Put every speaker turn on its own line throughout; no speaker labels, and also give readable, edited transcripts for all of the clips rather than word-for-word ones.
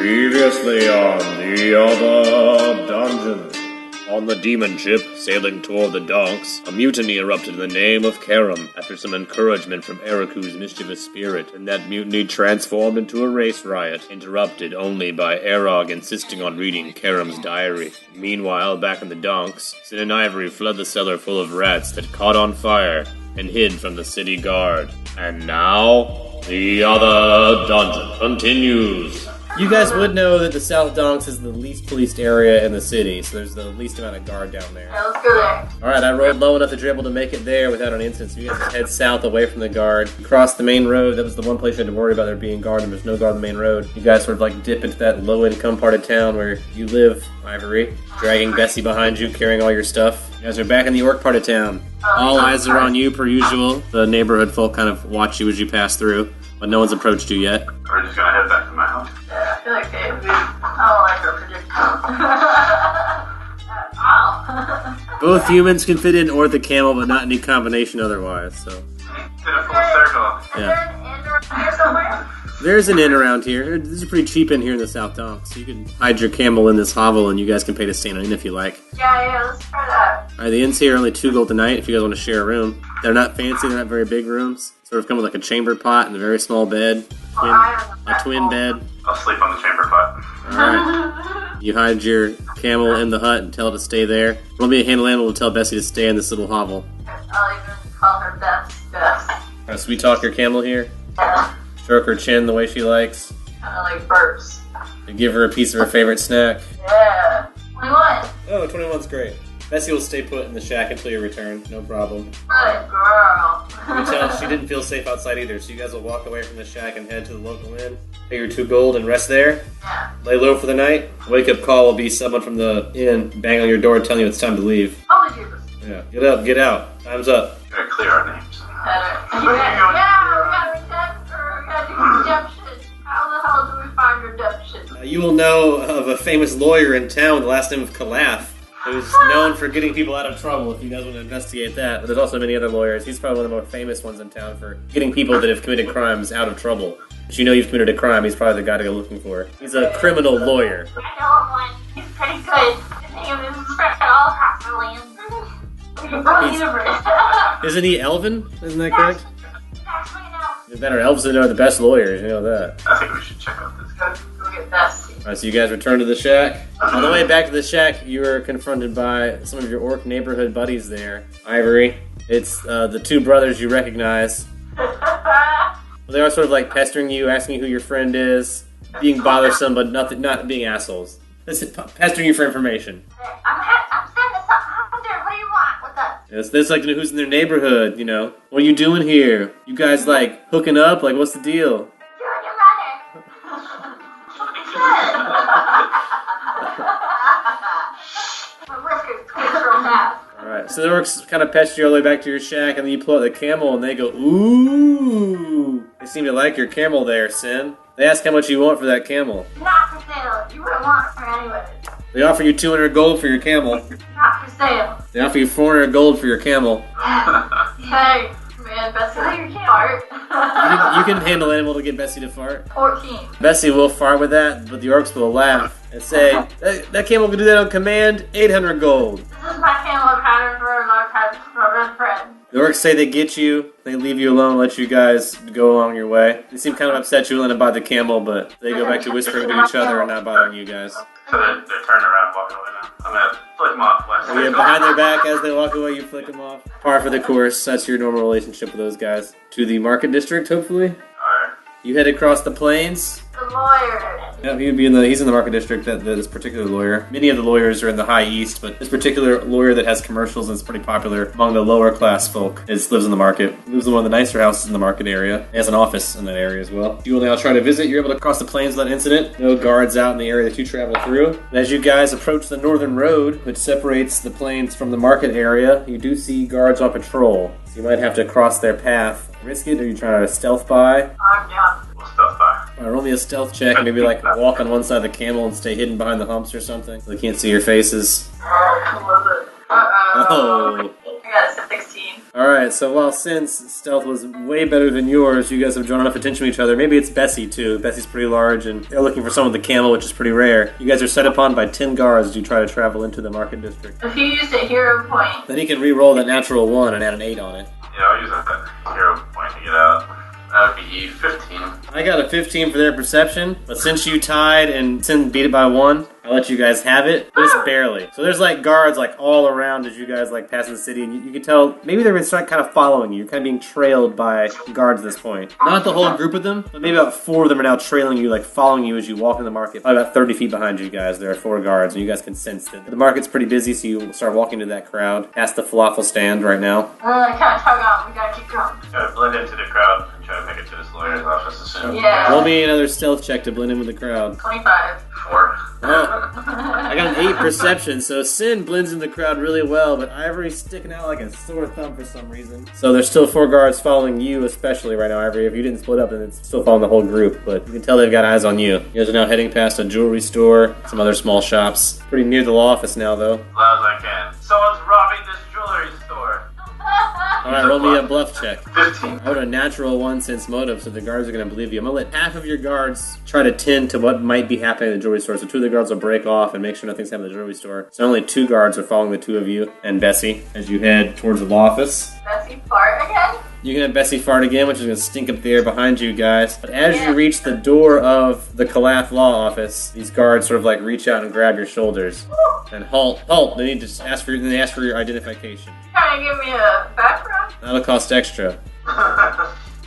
Previously on the other dungeon. On the demon ship, sailing toward the docks, a mutiny erupted in the name of Karam after some encouragement from Eriku's mischievous spirit, and that mutiny transformed into a race riot, interrupted only by Erog insisting on reading Karam's diary. Meanwhile, back in the docks, Sin and Ivory fled the cellar full of rats that caught on fire and hid from the city guard. And now, the other dungeon continues.
You guys would know that the South Donks is the least policed area in the city, so there's the least amount of guard down there.
Yeah, let's go there.
Alright, I rolled low enough that you're able to make it there without an incident, so you guys head south away from the guard. Cross the main road, that was the one place you had to worry about there being guard, and there's no guard on the main road. You guys sort of like dip into that low-income part of town where you live, Ivory, dragging Bessie behind you, carrying all your stuff. You guys are back in the orc part of town. All eyes are on you, per usual. The neighborhood folk kind of watch you as you pass through, but no one's approached you yet.
We're just gonna head back to my house.
Yeah, I feel like I don't like her prediction.
Both humans can fit in or the camel, but not any combination otherwise, so.
Did a full circle.
Is
Yeah.
there an inn around here somewhere?
There's an inn around here. This is pretty cheap in here in the South Donks, so you can hide your camel in this hovel and you guys can pay to stay in an inn if you like.
Yeah, let's try that.
Alright, the inns here are only 2 gold a night if you guys want to share a room. They're not fancy, they're not very big rooms. Sort of come with like a chamber pot and a very small bed. A twin bed.
I'll sleep on the chamber pot.
Alright. You hide your camel in the hut and tell it to stay there. Roll me a handle animal to tell Bessie to stay in this little hovel.
I'll even call her Bess.
Alright, so we talk your camel here.
Yeah,
Stroke her chin the way she likes.
kind of like burps.
And give her a piece of her favorite snack.
Yeah. 21.
Oh, 21's great. Bessie will stay put in the shack until you return. No problem.
Good girl.
You can tell she didn't feel safe outside either, so you guys will walk away from the shack and head to the local inn. Pay your 2 gold and rest there.
Yeah.
Lay low for the night. Wake-up call will be someone from the inn bang on your door telling you it's time to leave.
Holy Jesus.
Yeah. Get up, get out. Time's up.
We gotta clear our names.
Better. Yeah, we gotta redemption. We gotta do redemption. How the hell do we find redemption?
You will know of a famous lawyer in town with the last name of Calaf, who's known for getting people out of trouble, if you guys want to investigate that. But there's also many other lawyers. He's probably one of the more famous ones in town for getting people that have committed crimes out of trouble. If you know you've committed a crime, he's probably the guy to go looking for. He's a criminal lawyer.
I know of one. He's pretty good. His name is spread all across the land. From universe.
Isn't he Elven? Isn't that correct?
Actually, no.
The better elves are the best lawyers, you know that.
I think we should check out this guy.
Go get Bessie.
Alright, so you guys return to the shack. On the way back to the shack, you are confronted by some of your orc neighborhood buddies there. Ivory. It's the 2 brothers you recognize. They are sort of like pestering you, asking you who your friend is, being bothersome, but not being assholes. Listen, pestering you for information.
I'm sending something out there. What do you want with us?
It's like to know who's in their neighborhood, you know. What are you doing here? You guys like hooking up? Like, what's the deal?
You and your mother. My whiskers twitch real fast.
Alright, so the orcs kind of pester you all the way back to your shack, and then you pull out the camel, and they go, ooh. They seem to like your camel there, Sin. They ask how much you want for that camel.
Not for sale. You wouldn't want it for anyway.
They offer you 200 gold for your camel.
Not for sale.
They offer you 400 gold for your camel.
Hey, man, Bessie, you can't fart.
You can handle animal to get Bessie to fart.
14.
Bessie will fart with that, but the orcs will laugh and say, that camel can do that on command, 800 gold.
This is my camel pattern for a long time. This is my best friend.
The orcs say they get you, they leave you alone, let you guys go along your way. They seem kind of upset you letting them buy the camel, but they go back to whispering to each other and not bothering you guys.
So they're turning around, walking away now. I'm gonna flick them off.
And yeah, behind their back as they walk away, you flick them off. Par for the course, that's your normal relationship with those guys. To the market district, hopefully.
Alright.
You head across the plains.
The lawyer.
Yeah, he's in the market district, this particular lawyer. Many of the lawyers are in the high east, but this particular lawyer that has commercials and is pretty popular among the lower class folk lives in the market. He lives in one of the nicer houses in the market area. He has an office in that area as well. You will now try to visit. You're able to cross the plains without incident. No guards out in the area that you travel through. And as you guys approach the northern road, which separates the plains from the market area, you do see guards on patrol. So you might have to cross their path. Risk it, or you trying to stealth by?
I'm down.
We'll stuff by.
Roll me a stealth check and maybe like walk on one side of the camel and stay hidden behind the humps or something so they can't see your faces.
I love it. Uh-oh.
Oh.
I got a 16.
Alright, so while Sin's stealth was way better than yours, you guys have drawn enough attention to each other. Maybe it's Bessie, too. Bessie's pretty large, and they're looking for someone with a camel, which is pretty rare. You guys are set upon by 10 guards as you try to travel into the market district.
If you used a hero point,
Then you can re-roll that natural 1 and add an 8 on it.
Yeah, I'll use that hero point to get out. That would be 15.
I got a 15 for their perception, but since you tied and Sin beat it by 1, I'll let you guys have it, but it's barely. So there's like guards like all around as you guys like pass the city, and you can tell maybe they're gonna start kind of following you. You're kind of being trailed by guards at this point. Not the whole group of them, but maybe about 4 of them are now trailing you, like following you as you walk in the market. Probably about 30 feet behind you guys, there are 4 guards, and you guys can sense that the market's pretty busy, so you start walking to that crowd. Past the falafel stand right now.
kind of tug on. We gotta keep going.
Gotta blend into the crowd and try to make it to this lawyer's office as soon.
Yeah.
Roll me another stealth check to blend in with the crowd.
25.
4.
Oh, I got an 8 perception, so Sin blends in the crowd really well, but Ivory's sticking out like a sore thumb for some reason. So there's still 4 guards following you, especially right now, Ivory. If you didn't split up, then it's still following the whole group, but you can tell they've got eyes on you. You guys are now heading past a jewelry store, some other small shops. Pretty near the law office now, though.
As loud as I can. Someone's robbing this jewelry store.
Alright, roll me a bluff check.
15.
I would a natural 1 sense motive, so the guards are going to believe you. I'm going to let half of your guards try to tend to what might be happening in the jewelry store. So 2 of the guards will break off and make sure nothing's happening in the jewelry store. So only 2 guards are following the 2 of you and Bessie as you head towards the law office.
Bessie fart again?
You can have Bessie fart again, which is going to stink up the air behind you guys. But as you reach the door of the Calath Law Office, these guards sort of like reach out and grab your shoulders and halt. They need to ask for your identification.
Trying to give me a background?
That'll cost extra.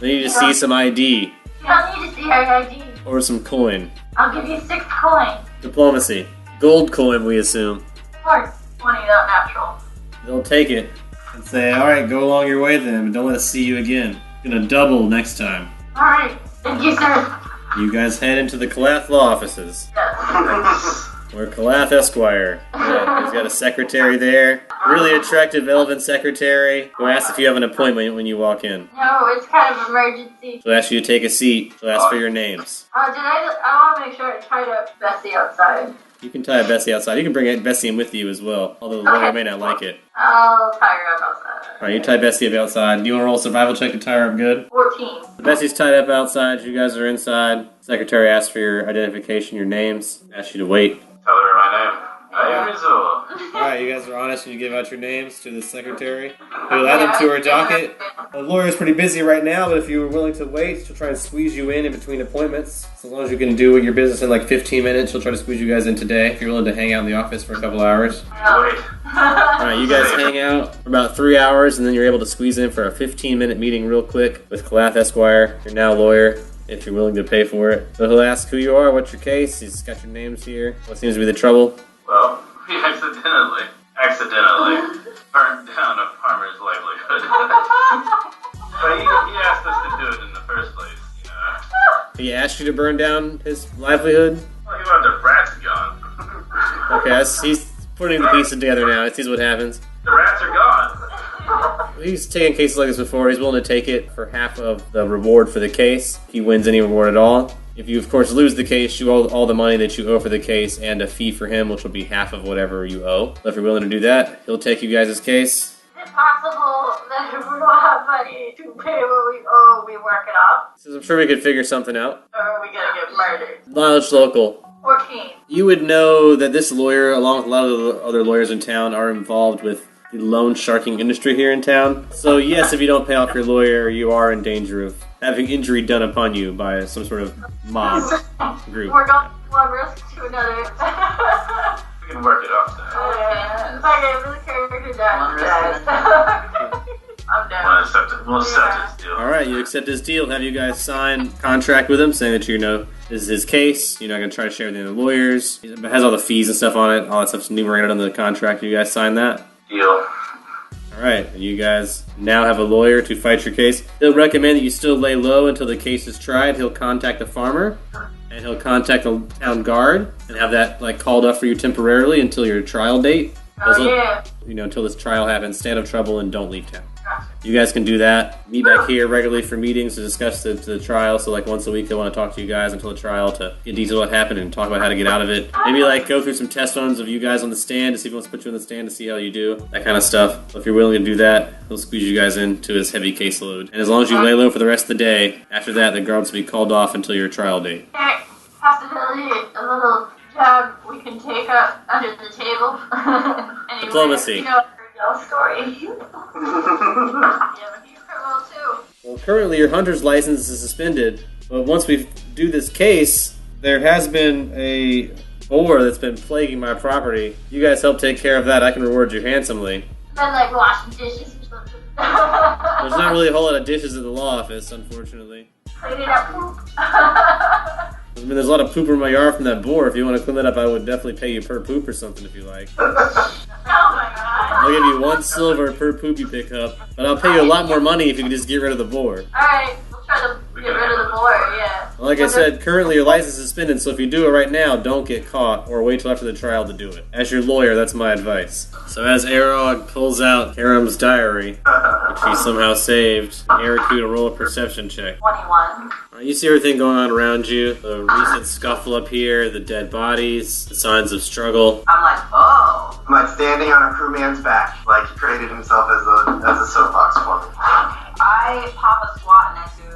They need to see some ID
You don't need to see her ID.
or some coin.
I'll give you 6 coins.
Diplomacy. Gold coin, we assume.
Or 20, not natural.
They'll take it and say, alright, go along your way then, but don't let us see you again. Gonna double next time.
Alright, thank you, sir.
You guys head into the Calath Law Offices.
Yes.
We're Calath Esquire. Yeah, he's got a secretary there. Really attractive elven secretary who asks if you have an appointment when you walk in.
No, it's kind of emergency.
She'll ask you to take a seat. She'll ask for your names.
I want to make sure I tied up Bessie outside.
You can tie Bessie outside. You can bring Bessie in with you as well, although the lawyer may not like it.
I'll tie her up outside.
Alright, you tie Bessie up outside. Do you want to roll a survival check to tie her up good?
14.
Bessie's tied up outside. You guys are inside. Secretary asks for your identification, your names. Asks you to wait.
Tell her my name. I am Rizzo.
Alright, you guys are honest and you give out your names to the secretary. You'll add them to her docket. The lawyer's pretty busy right now, but if you were willing to wait, she'll try and squeeze you in between appointments. So as long as you can do your business in like 15 minutes, she'll try to squeeze you guys in today. If you're willing to hang out in the office for a couple hours.
Wait.
Alright, you guys hang out for about 3 hours, and then you're able to squeeze in for a 15-minute meeting real quick with Calath Esquire, your now lawyer, if you're willing to pay for it. So he'll ask who you are, what's your case, he's got your names here, what seems to be the trouble.
Well, we accidentally burnt down a farmer's livelihood. But he asked us to do it in the first place, you know.
He asked you to burn down his livelihood?
Well, he wanted the rats gone.
Okay, he's putting the pieces together now. He sees what happens.
The rats are gone.
He's taken cases like this before. He's willing to take it for half of the reward for the case. If he wins any reward at all. If you, of course, lose the case, you owe all the money that you owe for the case and a fee for him, which will be half of whatever you owe. So if you're willing to do that, he'll take you guys' case.
Is it possible that if we don't have money to pay what we owe, we work it off?
So I'm sure we could figure something out.
Or are we gonna get murdered?
Knowledge local.
14.
You would know that this lawyer, along with a lot of the other lawyers in town, are involved with the loan sharking industry here in town. So yes, if you don't pay off your lawyer, you are in danger of having injury done upon you by some sort of mob group.
We're going from one risk to another.
We can work it off then.
If I get really character down, I'm down.
We'll accept this deal.
Alright, you accept his deal. Have you guys sign a contract with him saying that you know this is his case, you're not going to try to share with the other lawyers. It has all the fees and stuff on it. All that stuff's enumerated under the contract. You guys sign that?
Deal.
Alright, you guys now have a lawyer to fight your case. He'll recommend that you still lay low until the case is tried. He'll contact the farmer, and he'll contact the town guard, and have that called up for you temporarily until your trial date.
Oh, yeah.
Until this trial happens. Stay out of trouble and don't leave town.
Gotcha.
You guys can do that. Meet back here regularly for meetings to discuss the trial. So like once a week, they want to talk to you guys until the trial to get detail what happened and talk about how to get out of it. Maybe like go through some test runs of you guys on the stand to see if he wants to put you on the stand to see how you do. That kind of stuff. So if you're willing to do that, he'll squeeze you guys into his heavy caseload. And as long as you lay low for the rest of the day, after that, the guards will be called off until your trial date.
Possibility a little jab we can take up under the table. Anyway,
Diplomacy.
You know your story. You have a new criminal too.
Well, currently your hunter's license is suspended, but once we do this case, there has been a boar that's been plaguing my property. You guys help take care of that, I can reward you handsomely.
Then like washing dishes or something.
There's not really a whole lot of dishes at the law office, unfortunately.
Clean it up poop.
I mean, there's a lot of poop in my yard from that boar. If you want to clean that up, I would definitely pay you per poop or something if you like.
Oh my god.
I'll give you 1 silver per poop you pick up, but I'll pay you a lot more money if you can just get rid of the boar.
Alright, we'll try to get rid of the boar, yeah.
Like I said, currently your license is suspended, so if you do it right now, don't get caught, or wait till after the trial to do it. As your lawyer, that's my advice. So as Arog pulls out Karam's diary, which he somehow saved, Eriku to roll a perception check.
21.
You see everything going on around you, the recent scuffle up here, the dead bodies, the signs of struggle.
I'm like, oh.
I'm like standing on a crewman's back, like he created himself as a soapbox for me.
I pop a squat next to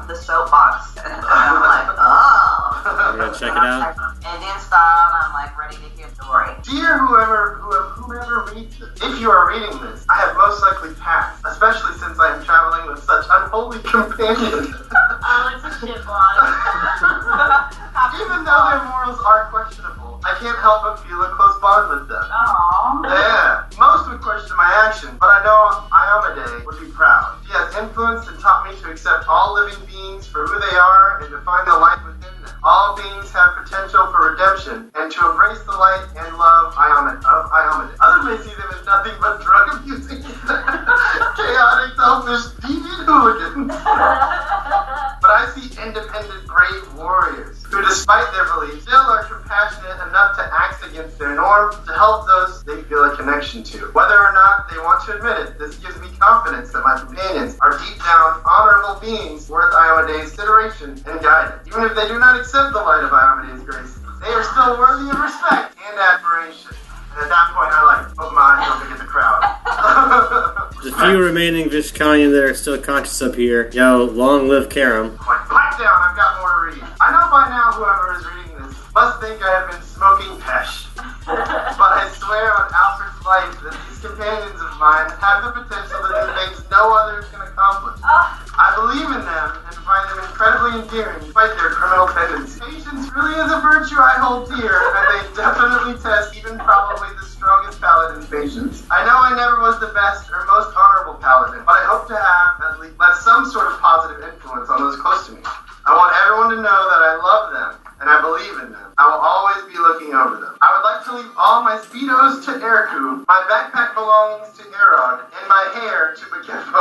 the soapbox, and I'm like, oh.
We're gonna check it out.
Indian style, and I'm like ready to hear the story.
Dear whoever reads this, if you are reading this, I have most likely passed, especially since I am traveling with such unholy companions.
Oh, it's a shit blog.
Even though their morals are questionable, I can't help but feel a close bond with them.
Aww.
Yeah, most would question my action, but I know Ayamade would be proud. She has influenced and taught me to accept all living beings for who they are and to find the light within them. All beings have potential for redemption, and to embrace the light and love of Ayamade. Others may see them as nothing but drug-abusing, chaotic, selfish, deviant hooligans. But I see independent, brave warriors who, despite their beliefs, still are compassionate enough to act against their norms to help those they feel a connection to. Whether or not they want to admit it, this gives me confidence that my companions are deep down honorable beings worth Ayamade's consideration and guidance. Even if they do not accept the light of Ayamade's grace, they are still worthy of respect and admiration. And at that point, I open my eyes and look at the crowd.
There's a few remaining Vishkanian that are still conscious up here. Yo, long live Karam.
Pipe down, I've got more to read. I know by now whoever is reading this must think I have been smoking pesh. But I swear on Alfred's life that these companions of mine have the potential to do things no others can accomplish. I believe in them and find them incredibly endearing despite their criminal tendencies. Patience really is a virtue I hold dear, and they definitely test even probably the strongest paladin's patience. I know I never was the best or most honorable paladin, but I hope to have at least some sort of positive influence on those close to me. I want everyone to know that I love them and I believe in them. I will always be looking over them. I would like to leave all my speedos to Eriku, my backpack belongings to Arog, and my hair to Bakefo.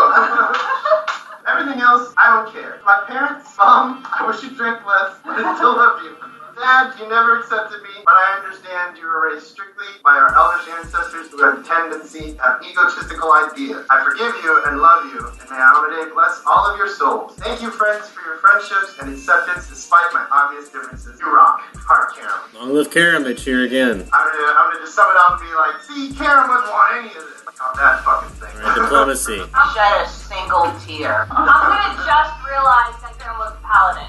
Everything else, I don't care. My parents, Mom, I wish you drank less, but I still love you. Dad, you never accepted me, but I understand you were raised strictly by our elvish ancestors who have a tendency to have egotistical ideas. I forgive you and love you, and may Ayamade bless all of your souls. Thank you, friends, for your friendships and acceptance despite my obvious differences. You rock. Heart, Karam.
Long live Karam, they cheer again.
I'm gonna just sum it up and be like, see, Karam wouldn't want any of this. Oh, that fucking thing.
Alright, diplomacy.
Shed a single tear.
I'm gonna just realize that Karam was a paladin.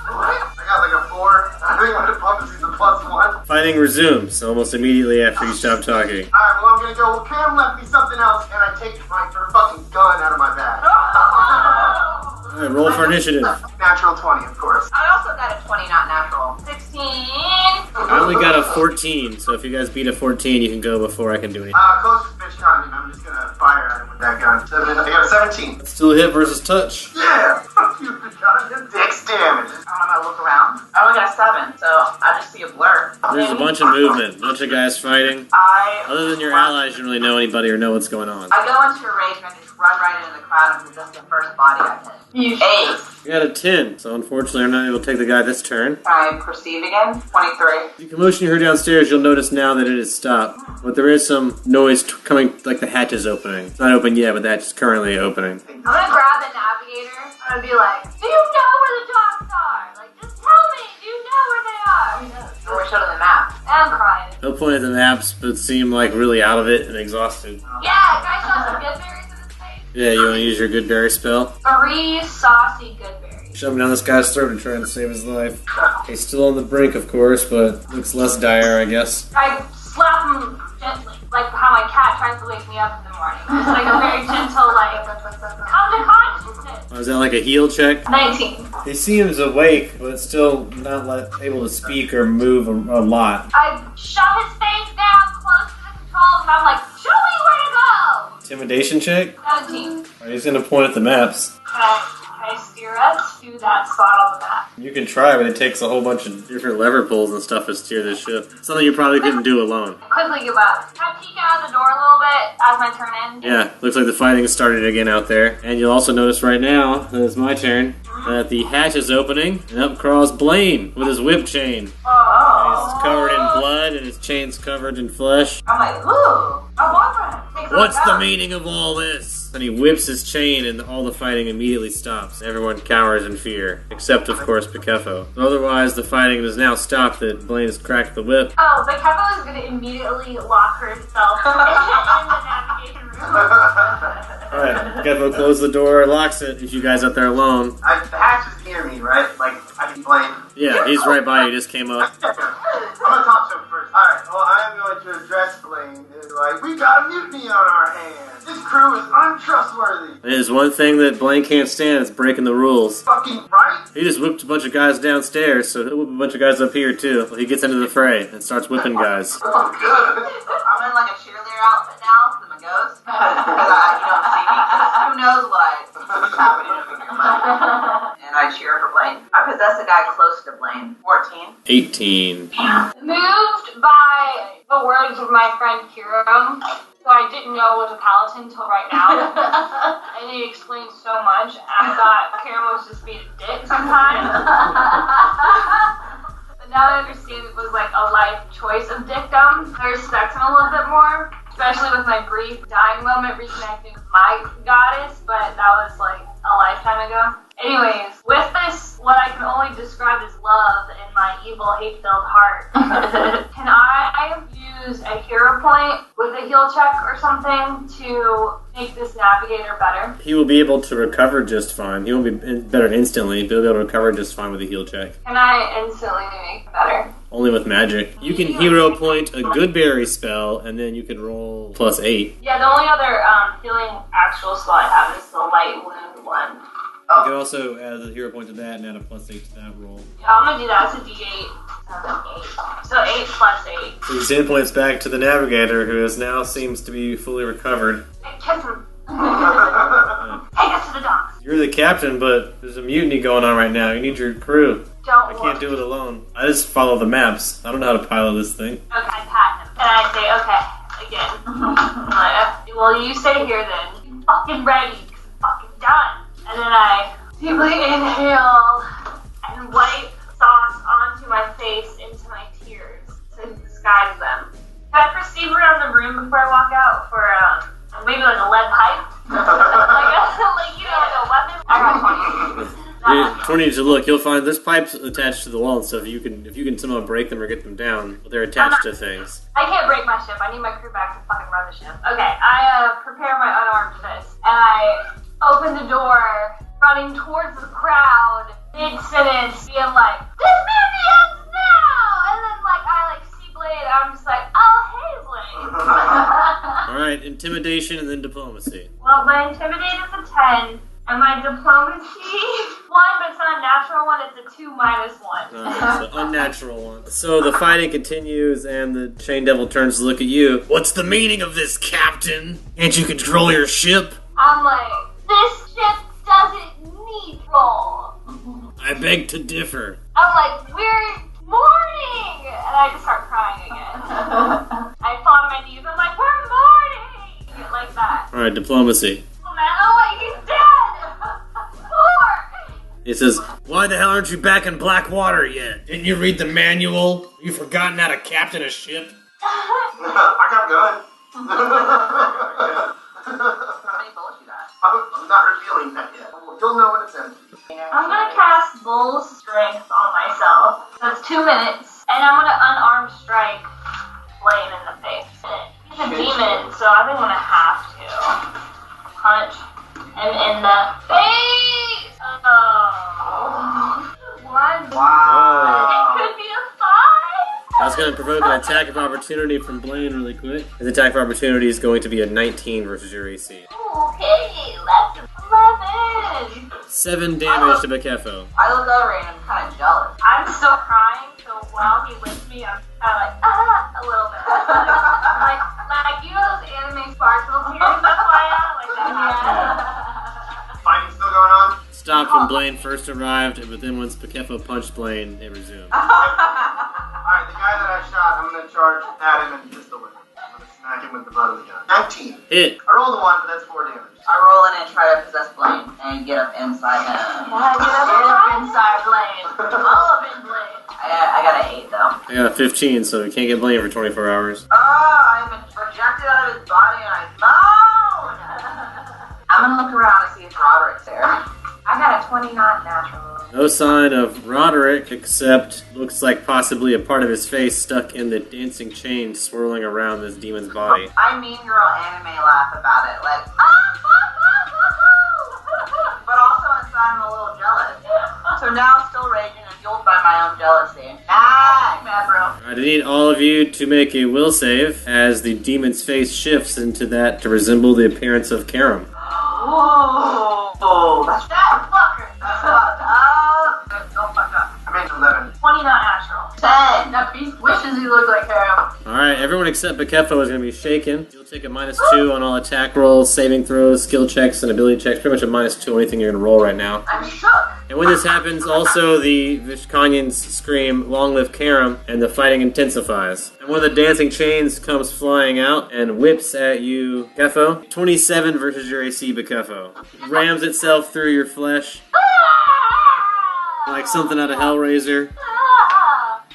What? I got like a 4. I think my diplomacy's a +1.
Fighting resumes almost immediately after you stop talking.
Alright, well, I'm gonna go, well, Cam left me something else, and I take my fucking gun out of my bag.
Alright, roll for initiative.
Natural 20, of course.
I also got a 20, not natural.
16.
I only got a 14, so if you guys beat a 14, you can go before I can do anything.
Closest bitch con, I'm just gonna fire at him with that gun. I got a 17.
Still a hit versus touch.
Yeah! Fuck you, bitch con. Dex damage.
I'm gonna look around. I only got 7, so I just see a blur.
There's a bunch of movement, a bunch of guys fighting. Other than your allies, you don't really know anybody or know what's going on.
I go into a rage and I just run right into the crowd and possess the first body I hit. 8.
You got a 10, so unfortunately I'm not able to take the guy this turn.
I perceive again. 23.
The commotion you heard downstairs, you'll notice now that it has stopped. But there is some noise coming, like the hatch is opening. It's not open yet, but the hatch is currently opening.
I'm gonna grab the navigator. I'm gonna be like, do you know where the dogs are? Like, just tell me, do you know where they are?
Or we showed him the map.
And I'm crying.
He'll point at the maps, but seem like really out of it and exhausted.
Yeah, can I show some good berries in his face?
Yeah, you want to use your good berry spell?
3 saucy good berries.
Shove him down this guy's throat and try and save his life. He's still on the brink, of course, but looks less dire, I guess.
I slap him gently, like how my cat tries to wake me up in the morning. It's like a very gentle, like, come to consciousness.
Oh, is that like a heal check?
19.
He seems awake, but still not able to speak or move a lot.
I shove his face down close to the controls and I'm like, show me where to go!
Intimidation check?
17.
Alright, he's gonna point at the maps.
Can I steer us to that spot on the map?
You can try, but it takes a whole bunch of different lever pulls and stuff to steer this ship. Something you probably couldn't do alone.
Quickly give up. Can I peek out the door a little bit as my turn ends?
Yeah, looks like the fighting has started again out there. And you'll also notice right now, that it's my turn, that the hatch is opening, and up crawls Blaine with his whip chain. He's covered in blood, and his chain's covered in flesh.
I'm like, ooh, a boyfriend.
What's the meaning of all this? And he whips his chain, and all the fighting immediately stops. Everyone cowers in fear, except, of course, Pikefo. Otherwise, the fighting has now stopped that Blaine has cracked the whip.
Oh, but Kevin is going to immediately lock herself in the navigation room.
Alright, Pikefo closes the door, locks it, leaves you guys out there alone.
The hatch is near me, right? Like, I can blame.
Yeah, he's right by you, just came up.
I'm gonna talk to him first. Alright, well, I'm going to address Blaine. It's like, we got a mutiny on our hands. This crew is untrustworthy.
There's one thing that Blaine can't stand, it's breaking the rules.
Fucking right?
He just whipped a bunch of guys downstairs, so he'll whip a bunch of guys up here too. He gets into the fray and starts whipping guys.
Oh, good.
I'm in like a cheerleader outfit now for the ghost. Because you don't see me. 'Cause who knows what what's happening over here. And I cheer for Blaine. I possess a guy close to Blaine. 14.
18.
Moved by the words of my friend Kiro, who I didn't know was a paladin until right now. And he explained so much, and I thought Kiro was just being a dick sometimes. But now I understand it was like a life choice of dickdom. I respect him a little bit more, especially with my brief dying moment reconnecting with my goddess, but that was like a lifetime ago. Anyways, with this, what I can only describe as love in my evil, hate-filled heart, can I use a hero point with a heal check or something to make this navigator better?
He will be able to recover just fine. He won't be better instantly, but he'll be able to recover just fine with a heal check.
Can I instantly make it better?
Only with magic. You can hero point a good berry spell, and then you can roll +8.
Yeah, the only other healing actual spell I have is the light wound one.
You can also add a hero point to that and add a +8 to that roll.
Yeah, I'm gonna do that. It's a D8. 8. So 8 plus 8.
So you send points back to the navigator, who is now seems to be fully recovered.
Hey, kiss him. Take us to the docks.
You're the captain, but there's a mutiny going on right now. You need your crew.
Don't
I can't do it alone. I just follow the maps. I don't know how to pilot this thing.
Okay, I pat him. And I say, okay, again. I'm like, well, you stay here then. You fucking ready, 'cause I'm fucking done. And then I deeply inhale and wipe sauce onto my face into my tears to disguise them. Can I perceive around the room before I walk out for maybe like a lead pipe? like you know, like a weapon? I got 20.
20 to look, you'll find this pipe's attached to the wall and stuff. If you can somehow break them or get them down, but they're attached to things.
I can't break my ship. I need my crew back to fucking run the ship. Okay, I prepare my unarmed fist and I open the door, running towards the crowd, mid-sentence, being like, this movie ends now! And then, I see Blade, and I'm just like, oh, hey, Blade.
Alright, intimidation and then diplomacy.
Well, my intimidate is a 10, and my diplomacy, 1, but it's not a natural one, it's a 2 minus 1.
It's an unnatural one. So the fighting continues, and the Chain Devil turns to look at you. What's the meaning of this, Captain? Can't you control your ship?
I'm like, this ship doesn't need roll.
I beg to differ.
I'm like, we're mourning! And I just start crying again. I fall on my knees, I'm like, we're mourning! Like that.
Alright, diplomacy.
Oh man, oh wait, he's dead! Poor!
He says, why the hell aren't you back in Blackwater yet? Didn't you read the manual? You forgotten how to captain a ship?
I got gun.
How many bullets you got?
I'm not revealing that yet. You'll know when it's empty.
I'm gonna cast Bull Strength on myself. That's 2 minutes. And I'm gonna unarmed strike Blaine in the face. He's a demon, so I think I'm gonna have to punch him in the face! Oh. One.
Wow.
It could be a 5.
I was going to provoke an attack of opportunity from Blaine really quick. His attack of opportunity is going to be a 19 versus your AC.
Okay, that's 11.
7 damage to Bakefo.
I look over and I'm kind of jealous.
I'm still crying, so while he lifts me, I'm kind of like, a little bit. like, you know those anime sparkles here? That's why I like that.
Fighting still going on?
Stopped when Blaine first arrived, but then once Bakefo punched Blaine, it resumed.
Alright, the guy that I shot, I'm gonna charge at him and pistol whip him. I'm gonna smack him with the butt of the gun. 19.
Hit.
I rolled a 1, but that's 4 damage.
I roll in and try to possess Blaine and get up inside him.
Get up inside Blaine. All up in Blaine.
I got an 8 though.
I got a 15, so you can't get Blaine for 24 hours.
Oh, I've been projected out of his body and I moan! I'm gonna look around and see if Roderick's there. I got a 20 not natural.
No sign of Roderick, except looks like possibly a part of his face stuck in the dancing chain swirling around this demon's body.
I mean girl anime laugh about it, like, but also inside I'm a little jealous. So now I'm still raging and fueled by my own jealousy. Mad, bro.
I need all of you to make a will save as the demon's face shifts into that to resemble the appearance of Karam.
Oh, that's that fucker. That's fucked up. Don't fuck up.
I made 11.
20 not natural.
10. That beast wishes he looked like him.
Alright, everyone except Bakefo is going to be shaken. You'll take a -2 on all attack rolls, saving throws, skill checks, and ability checks. Pretty much a -2 on anything you're going to roll right now.
I'm shook.
And when this happens, also the Vishkanyans scream, "Long live Karam," and the fighting intensifies. And one of the dancing chains comes flying out and whips at you, Bakefo. 27 versus your AC, Bakefo. Rams itself through your flesh like something out of Hellraiser.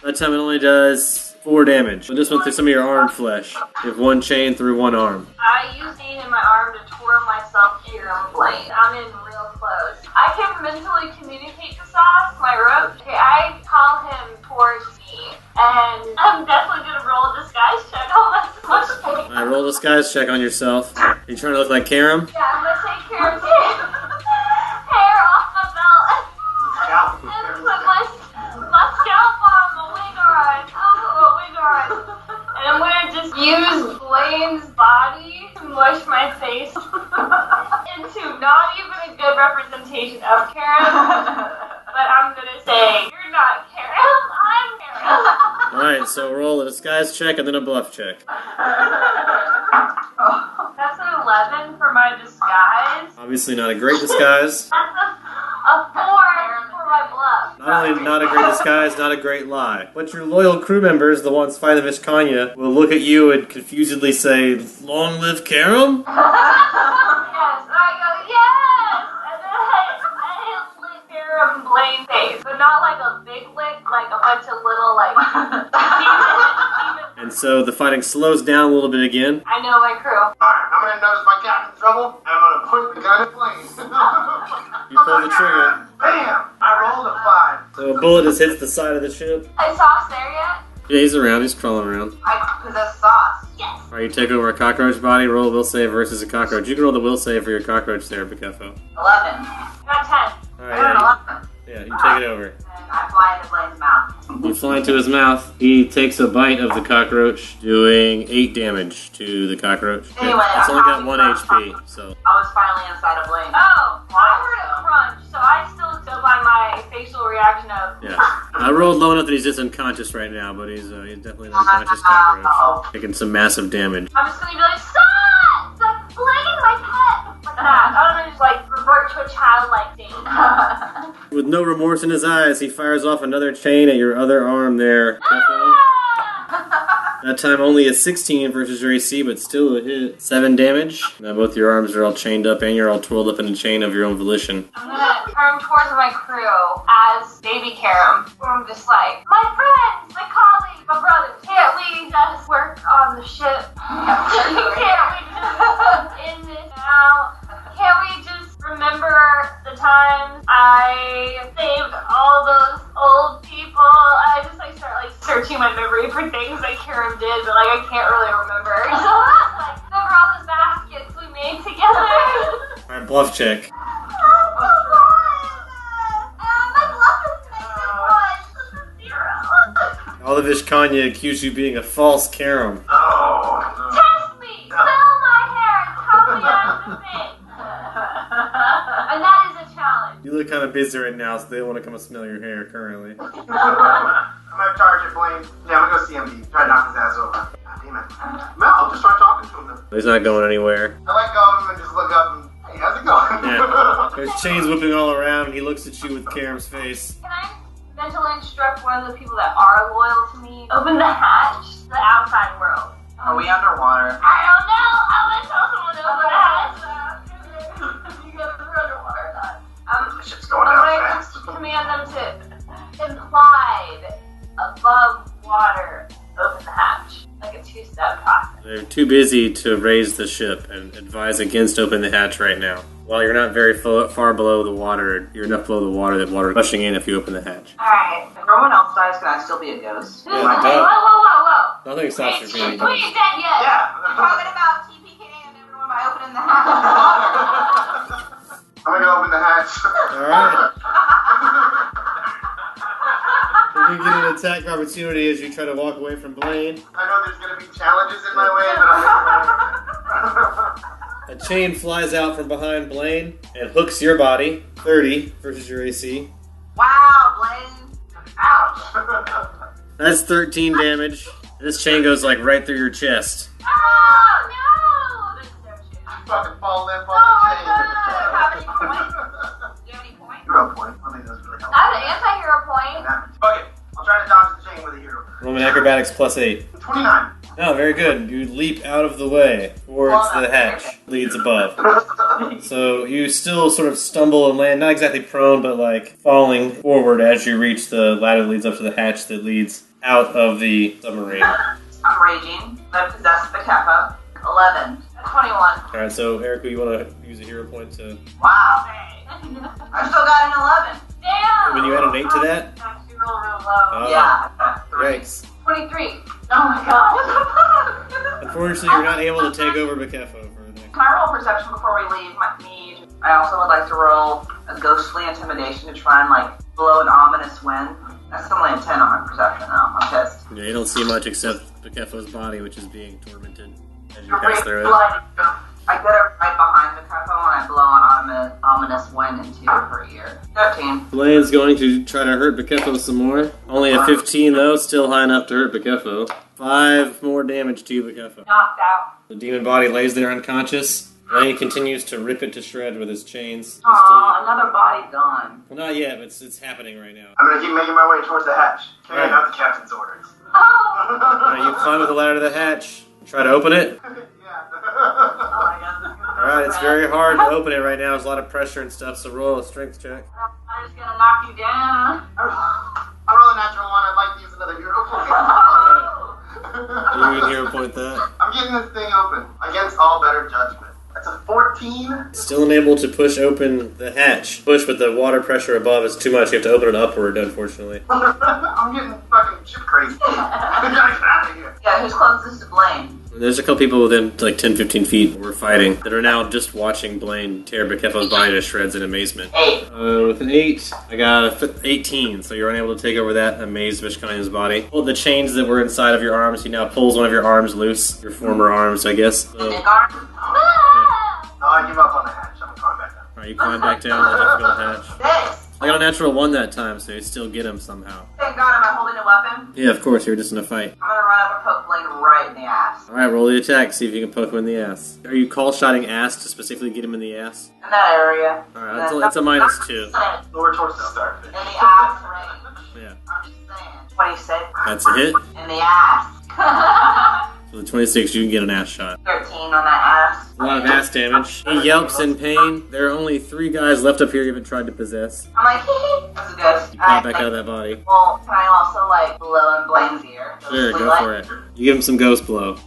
That time it only does 4 damage. So this went through some of your arm flesh. You have 1 chain through 1 arm.
I use pain in my arm to twirl myself to your own blade. I'm in real close. I can mentally communicate to Sauce, my rope. Okay, I call him towards me, and I'm definitely gonna roll a disguise check. Oh, that's so much pain.
Alright, roll a disguise check on yourself. Are you trying to look like Karam?
Yeah, I'm gonna take care of hair off my belt
Scalp.
and put my scalp on my wing guard. Oh, wing guard. And I'm gonna just use Blaine's body to mush my face into not even a good representation of Karen. But I'm gonna say, you're not Karen, I'm Karen.
Alright, so roll a disguise check and then a bluff check.
That's an 11 for my disguise.
Obviously not a great disguise.
That's a 4 for my bluff.
Not only not a great disguise, not a great lie. But your loyal crew members, the ones fighting the Vishkanya, will look at you and confusedly say, "Long live Karam?"
Yes, and I go, yes! And then I lick Karen Blaine face. But not like a big lick, like a bunch of little, like, demon.
And so the fighting slows down a little bit again.
I know my crew.
Alright, I'm gonna notice my captain's trouble, and I'm gonna point the gun at Blaine.
You pull the trigger.
Bam! I rolled a 5.
So a bullet just hits the side of the ship.
Is Sauce there yet?
Yeah, he's around. He's crawling around.
I possess Sauce.
Yes.
Alright, you take over a cockroach body, roll a will save versus a cockroach. You can roll the will save for your cockroach there, Bakefo.
11.
Got 10.
I got an
Alright,
11.
yeah, you take it over.
And I fly into Blaine's mouth.
You fly into his mouth. He takes a bite of the cockroach, doing 8 damage to the cockroach.
Anyway,
It's
I'm
only got
happy
1
about
HP, so...
I was finally inside of Blaine.
Oh, I heard a crunch, so I still go by my facial reaction of...
Yeah. I rolled low enough that he's just unconscious right now, but he's definitely an unconscious cockroach. Taking some massive damage.
I'm just gonna be like, stop! Like, Blaine, my pet! Like that. I don't know, just like revert to a childlike state.
With no remorse in his eyes, he fires off another chain at your other arm there, Kefo. That time only a 16 versus your AC, but still a hit. 7 damage. Now both your arms are all chained up and you're all twirled up in a chain of your own volition.
I'm gonna turn towards my crew as Baby Karam. I'm just like, my friends, my colleagues, my brothers, can't we just work on the ship? Can't we just end this now? Can't we just remember the times I saved all those old people? I just like start like searching my memory for things that Karam did, but like I can't really remember. So like, remember all those baskets we made together?
Alright, bluff check. All of Ishkanya accuse you of being a false Karam.
Test me! Smell my hair and tell me I'm the thing! And that is a challenge.
You look kind of busy right now, so they don't want to come and smell your hair currently.
I'm gonna charge it, Blaine. Yeah, I'm gonna go CMD. Try to knock his ass over. God damn it. Mel, I'll just start talking to him then.
He's not going anywhere.
I let go of him and just look up and, hey, how's it going?
Yeah. There's chains whipping all around, and he looks at you with Karam's face.
Can I mentally instruct one of the people that are loyal to me? Open the hatch to the outside world.
Are we underwater?
I don't know! I'm gonna tell someone to open the hatch. You guys are underwater or not?
The ship's going
I'm
down
going
fast.
to command them to implied above water open the hatch. Like a 2-step process.
They're too busy to raise the ship and advise against opening the hatch right now. While you're not very far below the water, you're enough below the water that water is rushing in if you open the hatch.
Alright.
If everyone else dies, can I still be a ghost?
Yeah,
Whoa.
Nothing stops you from being
We ain't dead yet.
Yeah.
I'm talking about TPK and everyone by opening the hatch.
I'm gonna go open the hatch.
Alright. You get an attack opportunity as you try to walk away from Blaine.
I know there's gonna be challenges in my way, but I'm
A chain flies out from behind Blaine and hooks your body. 30 versus your AC.
Wow, Blaine.
Ouch!
That's 13 damage. This chain goes like right through your chest.
Oh, no!
I fucking fall limp
Oh,
on
my
the
God.
chain.
Do you have any points?
Hero point. I think that's really
I
helpful.
have an anti-hero point.
Okay, I'll try to dodge the chain with a hero.
Roman acrobatics +8.
29.
Oh, very good. You leap out of the way towards the hatch. Leads above. So you still sort of stumble and land, not exactly prone, but like falling forward as you reach the ladder that leads up to the hatch that leads out of the submarine.
I'm raging. I possess the Kappa. 11.
21.
Alright, so Erica, you want to use a hero point to...
Wow. I still got an 11.
Damn!
When you add an 8 to that?
Actually, real low.
Yeah.
Yikes.
23. Oh my god.
Unfortunately, you're not able to take over Bakefo for the next...
Can I roll perception before we leave my mead? I also would like to roll a ghostly intimidation to try and like blow an ominous wind. That's only a 10 on my perception though. I'm pissed.
Yeah, you don't see much except Bakefo's body, which is being tormented as you pass through it.
I get it right behind the Kappa and I blow an ominous wind into her ear. 13.
Blaine's going to try to hurt Bakefo some more. Only a 15 though, still high enough to hurt Bakefo. 5 more damage to you, Bakefo.
Knocked out.
The demon body lays there unconscious. Blaine continues to rip it to shreds with his chains.
Aw, another body gone.
Well, not yet, but it's happening right now.
I'm gonna keep making my way towards the hatch, carrying out the captain's orders.
Oh!
Alright, you climb up the ladder to the hatch. Try to open it.
Yeah.
Alright, it's very hard to open it right now. There's a lot of pressure and stuff, so roll a strength check.
I'm just gonna knock you down.
I roll a natural one. I'd like to use another hero point.
You can hero point that.
I'm getting this thing open against all better judgment. That's a 14.
Still unable to push open the hatch. Push, but the water pressure above is too much. You have to open it upward, unfortunately.
I'm getting fucking ship crazy. I gotta get out of here.
Yeah, who's closest to Blaine?
There's a couple people within like 10-15 feet we're fighting that are now just watching Blaine tear Bakefo's body to shreds in amazement.
8.
With an 8, I got a 18, so you're unable to take over that amazed Vishkanya's body. Pull the chains that were inside of your arms. He now pulls one of your arms loose. Your former arms, I guess. So,
Nick arm?
No, I give up on the hatch. I'm going back down.
alright, you climb back down the difficult hatch.
6.
I got a natural 1 that time, so you still get him somehow.
Thank God, am I holding a weapon?
Yeah, of course, you're just in a fight.
I'm gonna run up and poke Blaine right in the ass.
Alright, roll the attack, see if you can poke him in the ass. Are you call shotting ass to specifically get him in the ass?
In that area.
Alright, that's a -2.
Lower torso start.
In the ass range.
Yeah.
I'm just saying. 26.
That's a hit.
In the ass.
With a 26, you can get an ass shot.
13 on that ass.
A lot of ass damage. He yelps in pain. There are only 3 guys left up here you haven't tried to possess.
I'm like, hee. This is good.
You pop back out of that body.
Well, can I also, like, blow in Blaine's ear?
Sure, go for it. You give him some ghost blow.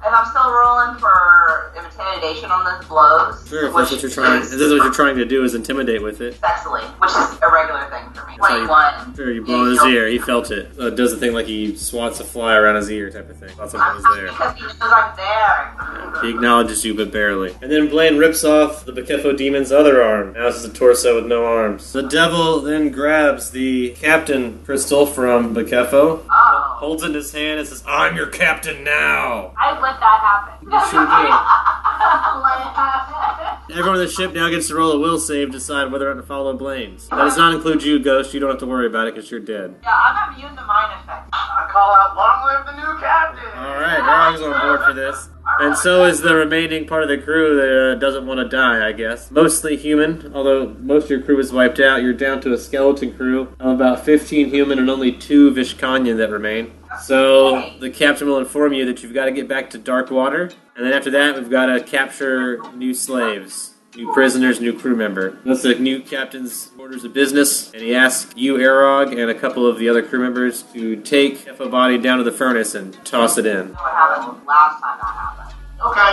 If I'm still rolling for intimidation on those blows.
Sure, if that's what you're trying. If this is what you're trying to do is intimidate with it.
Sexually, which is a regular thing for me.
That's how you-
21.
Sure, you blow in his ear. He felt it. It does the thing like he swats a fly around his ear type of thing. Thought something was there.
Because he knows I'm there.
He acknowledges you, but barely. And then Blaine rips off the Bakefo demon's other arm. Now this is a torso with no arms. The devil then grabs the captain crystal from Bakefo,
Oh.
holds it in his hand, and says, "I'm your captain now."
I'd let that happen.
You sure do.
Let it happen.
Everyone on the ship now gets to roll a will save to decide whether or not to follow Blaine's. That does not include you, Ghost. You don't have to worry about it because you're dead.
Yeah, I'm immune to mind effects.
I call out, long live the new captain!
Alright, Arog's on board for this. And so is the remaining part of the crew that doesn't want to die, I guess. Mostly human, although most of your crew is wiped out. You're down to a skeleton crew of about 15 human and only 2 Vishkanyan that remain. So the captain will inform you that you've got to get back to Darkwater, and then after that we've got to capture new slaves. New prisoners, new crew member. That's the new captain's orders of business, and he asks you, Arog, and a couple of the other crew members to take Kefo body down to the furnace and toss it in.
You know what happened last time that happened.
Okay.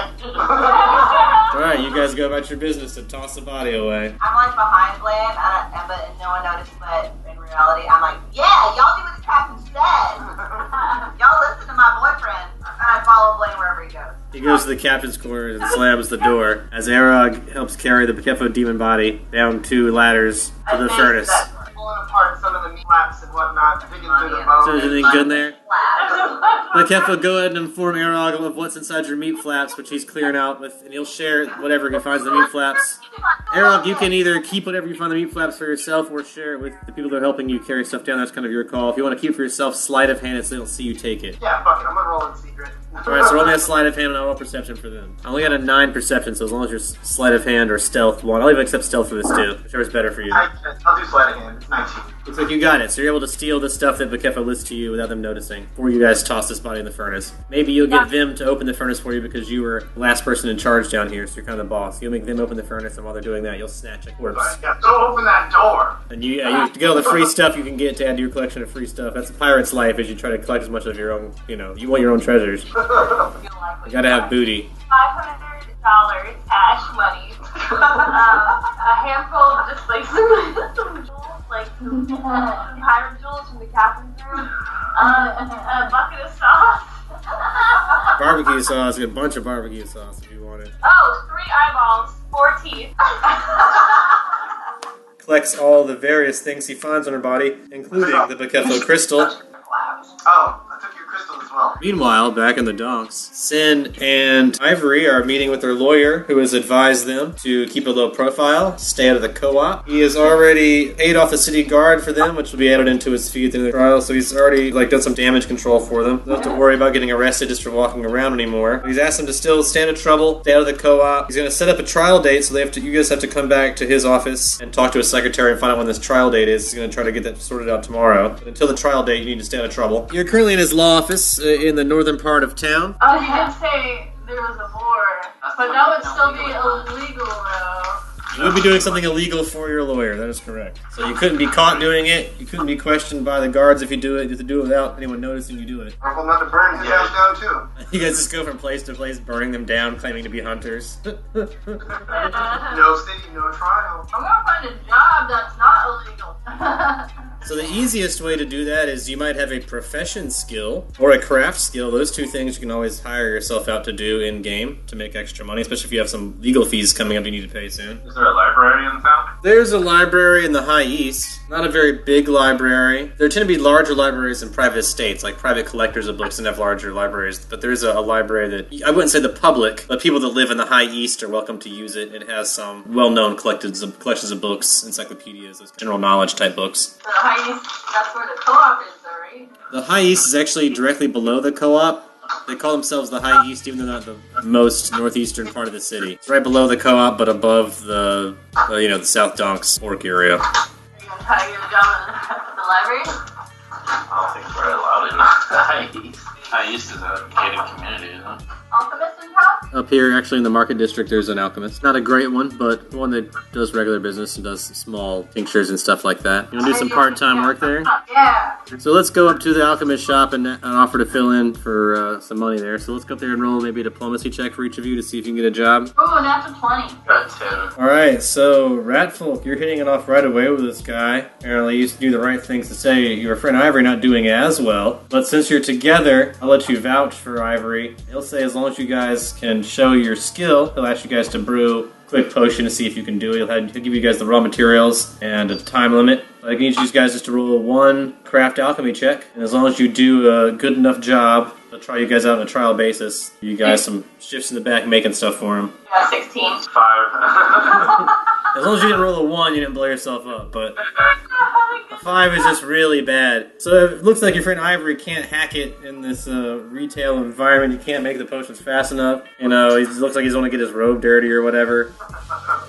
Alright, you guys go about your business and toss the body away.
I'm like behind Blaine, but no one noticed, but in reality, I'm like, yeah, y'all do what the captain said. Y'all listen to my boyfriend. And I follow Blaine wherever he goes.
He goes to the captain's quarters and slams the door as Arog helps carry the Bakefo demon body down 2 ladders to the furnace.
Pulling apart some of the meat flaps and whatnot, digging through the bones.
So is anything good in there?
Flaps.
Bakefo, go ahead and inform Arog of what's inside your meat flaps, which he's clearing out with, and he'll share whatever he finds in the meat flaps. Arog, you can either keep whatever you find in the meat flaps for yourself or share it with the people that are helping you carry stuff down. That's kind of your call. If you want to keep it for yourself, sleight of hand it so they don't see you take it.
Yeah, fuck it, I'm gonna roll in secret.
Alright, so roll me a sleight of hand and I'll roll perception for them. I only got a 9 perception, so as long as you're sleight of hand or stealth one, I'll even accept stealth for this too, whichever's better for you.
I'll do sleight of hand, it's 19.
Looks like you got it, so you're able to steal the stuff that Bakefo lists to you without them noticing, before you guys toss this body in the furnace. Maybe you'll get them to open the furnace for you because you were the last person in charge down here, so you're kind of the boss. You'll make them open the furnace, and while they're doing that, you'll snatch a corpse.
Yeah, go open that door!
And you get all the free stuff you can get to add to your collection of free stuff. That's a pirate's life, as you try to collect as much of your own, you want your own treasures. You gotta have booty.
$500 cash money. A handful of just like some jewels, like some pirate jewels from the captain's room. A bucket of sauce.
Barbecue sauce, a bunch of barbecue sauce if you want it.
Oh, 3 eyeballs, 4 teeth.
Collects all the various things he finds on her body, including the Bakefo crystal.
Oh, I took your crystal as well.
Meanwhile, back in the docks, Sin and Ivory are meeting with their lawyer, who has advised them to keep a low profile, stay out of the co-op. He has already paid off the city guard for them, which will be added into his fee at the end of the trial, so he's already done some damage control for them. Don't have to worry about getting arrested just for walking around anymore. He's asked them to still stand in trouble, stay out of the co-op. He's going to set up a trial date, so you guys have to come back to his office and talk to his secretary and find out when this trial date is. He's going to try to get that sorted out tomorrow. But until the trial date, you need to stay out of trouble. You're currently in his law office in the northern part of town.
I was gonna say there was a war, but that would still be illegal though.
You would be doing something illegal for your lawyer, that is correct. So you couldn't be caught doing it, you couldn't be questioned by the guards if you do it, you have to do it without anyone noticing you do it.
Careful not to burn his house down too.
You guys just go from place to place, burning them down, claiming to be hunters.
No city, no trial.
I'm gonna find a job that's not illegal.
So the easiest way to do that is you might have a profession skill or a craft skill. Those 2 things you can always hire yourself out to do in-game to make extra money, especially if you have some legal fees coming up you need to pay soon.
Is there a library in town?
There's a library in the High East. Not a very big library. There tend to be larger libraries in private estates, like private collectors of books and have larger libraries. But there's a library that, I wouldn't say the public, but people that live in the High East are welcome to use it. It has some well-known collections of books, encyclopedias, those general knowledge type books.
That's where the co-op is though, right?
The High East is actually directly below the co-op. They call themselves the High East, even though they're not the most northeastern part of the city. It's right below the co-op, but above the South Donks Fork area.
Are you gonna try to get a job at the library?
I don't think we're allowed in the High East. High East is a gated community, isn't it?
Alchemist in town?
Up here, actually, in the Market District, there's an alchemist. Not a great one, but one that does regular business and does small tinctures and stuff like that. You want to do some part-time work there?
Yeah.
So let's go up to the alchemist shop and offer to fill in for some money there. So let's go up there and roll maybe a diplomacy check for each of you to see if you can get a job.
Ooh, natural 20.
Got 10.
Alright, so Ratfolk, you're hitting it off right away with this guy. Apparently you used to do the right things to say your friend Ivory not doing as well. But since you're together, I'll let you vouch for Ivory. He'll say as long as you guys can show your skill, he'll ask you guys to brew a quick potion to see if you can do it. He'll give you guys the raw materials and a time limit. I need you guys just to roll one craft alchemy check. And as long as you do a good enough job, I'll try you guys out on a trial basis. You guys some shifts in the back making stuff for him.
Yeah, 16.
5.
As long as you didn't roll a 1, you didn't blow yourself up, but a 5 is just really bad. So it looks like your friend Ivory can't hack it in this retail environment. You can't make the potions fast enough. You know, he looks like he's going to get his robe dirty or whatever.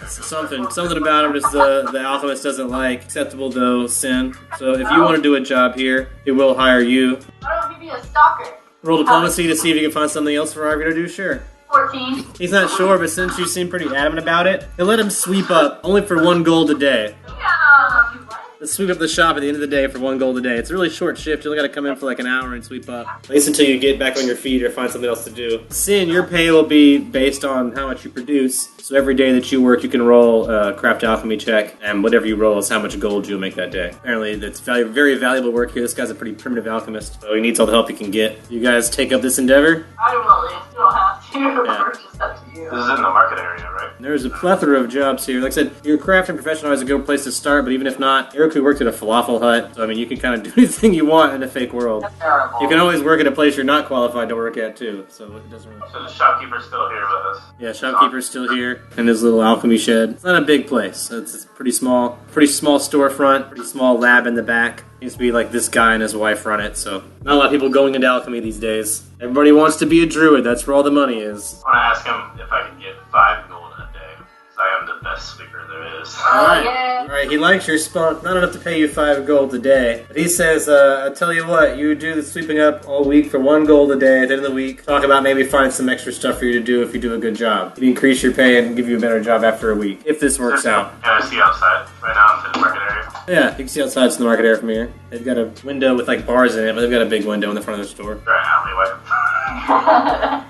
Something about him just the alchemist doesn't like. Acceptable though, Sin. So if you want to do a job here, he will hire you.
Why don't you be a stalker?
Roll diplomacy to see if you can find something else for Ivory to do, sure.
14.
He's not sure, but since you seem pretty adamant about it, he'll let him sweep up, only for 1 gold a day.
Yeah.
Let's sweep up the shop at the end of the day for 1 gold a day. It's a really short shift. You only got to come in for like an hour and sweep up. At least until you get back on your feet or find something else to do. Sin, your pay will be based on how much you produce. So every day that you work, you can roll a craft alchemy check, and whatever you roll is how much gold you'll make that day. Apparently, that's very valuable work here. This guy's a pretty primitive alchemist, so he needs all the help he can get. You guys take up this endeavor?
I will leave. You don't have to.
Yeah.
It's just up to you.
This is in the market area, right?
There's a plethora of jobs here. Like I said, your crafting profession always a good place to start, but even if not, Eriku worked at a falafel hut, so I mean, you can kind of do anything you want in a fake world.
That's terrible.
You can always work at a place you're not qualified to work at, too, so it doesn't really...
So the shopkeeper's still here with us.
Yeah, shopkeeper's still here in his little alchemy shed. It's not a big place. It's pretty small storefront, pretty small lab in the back. Seems to be like this guy and his wife run it, so not a lot of people going into alchemy these days. Everybody wants to be a druid. That's where all the money is.
I want to ask him if I can get 5 gold a day, because I am the best sweeper there is.
Yeah.
Alright, he likes your spunk. Not enough to pay you 5 gold a day. But he says, I'll tell you what, you do the sweeping up all week for 1 gold a day. At the end of the week, talk about maybe find some extra stuff for you to do if you do a good job. He'd increase your pay and give you a better job after a week, if this works out.
Can I see outside right now into the market area?
Yeah, you can see outside the market area from here. They've got a window with like bars in it, but they've got a big window in the front of the store.
Or an alleyway?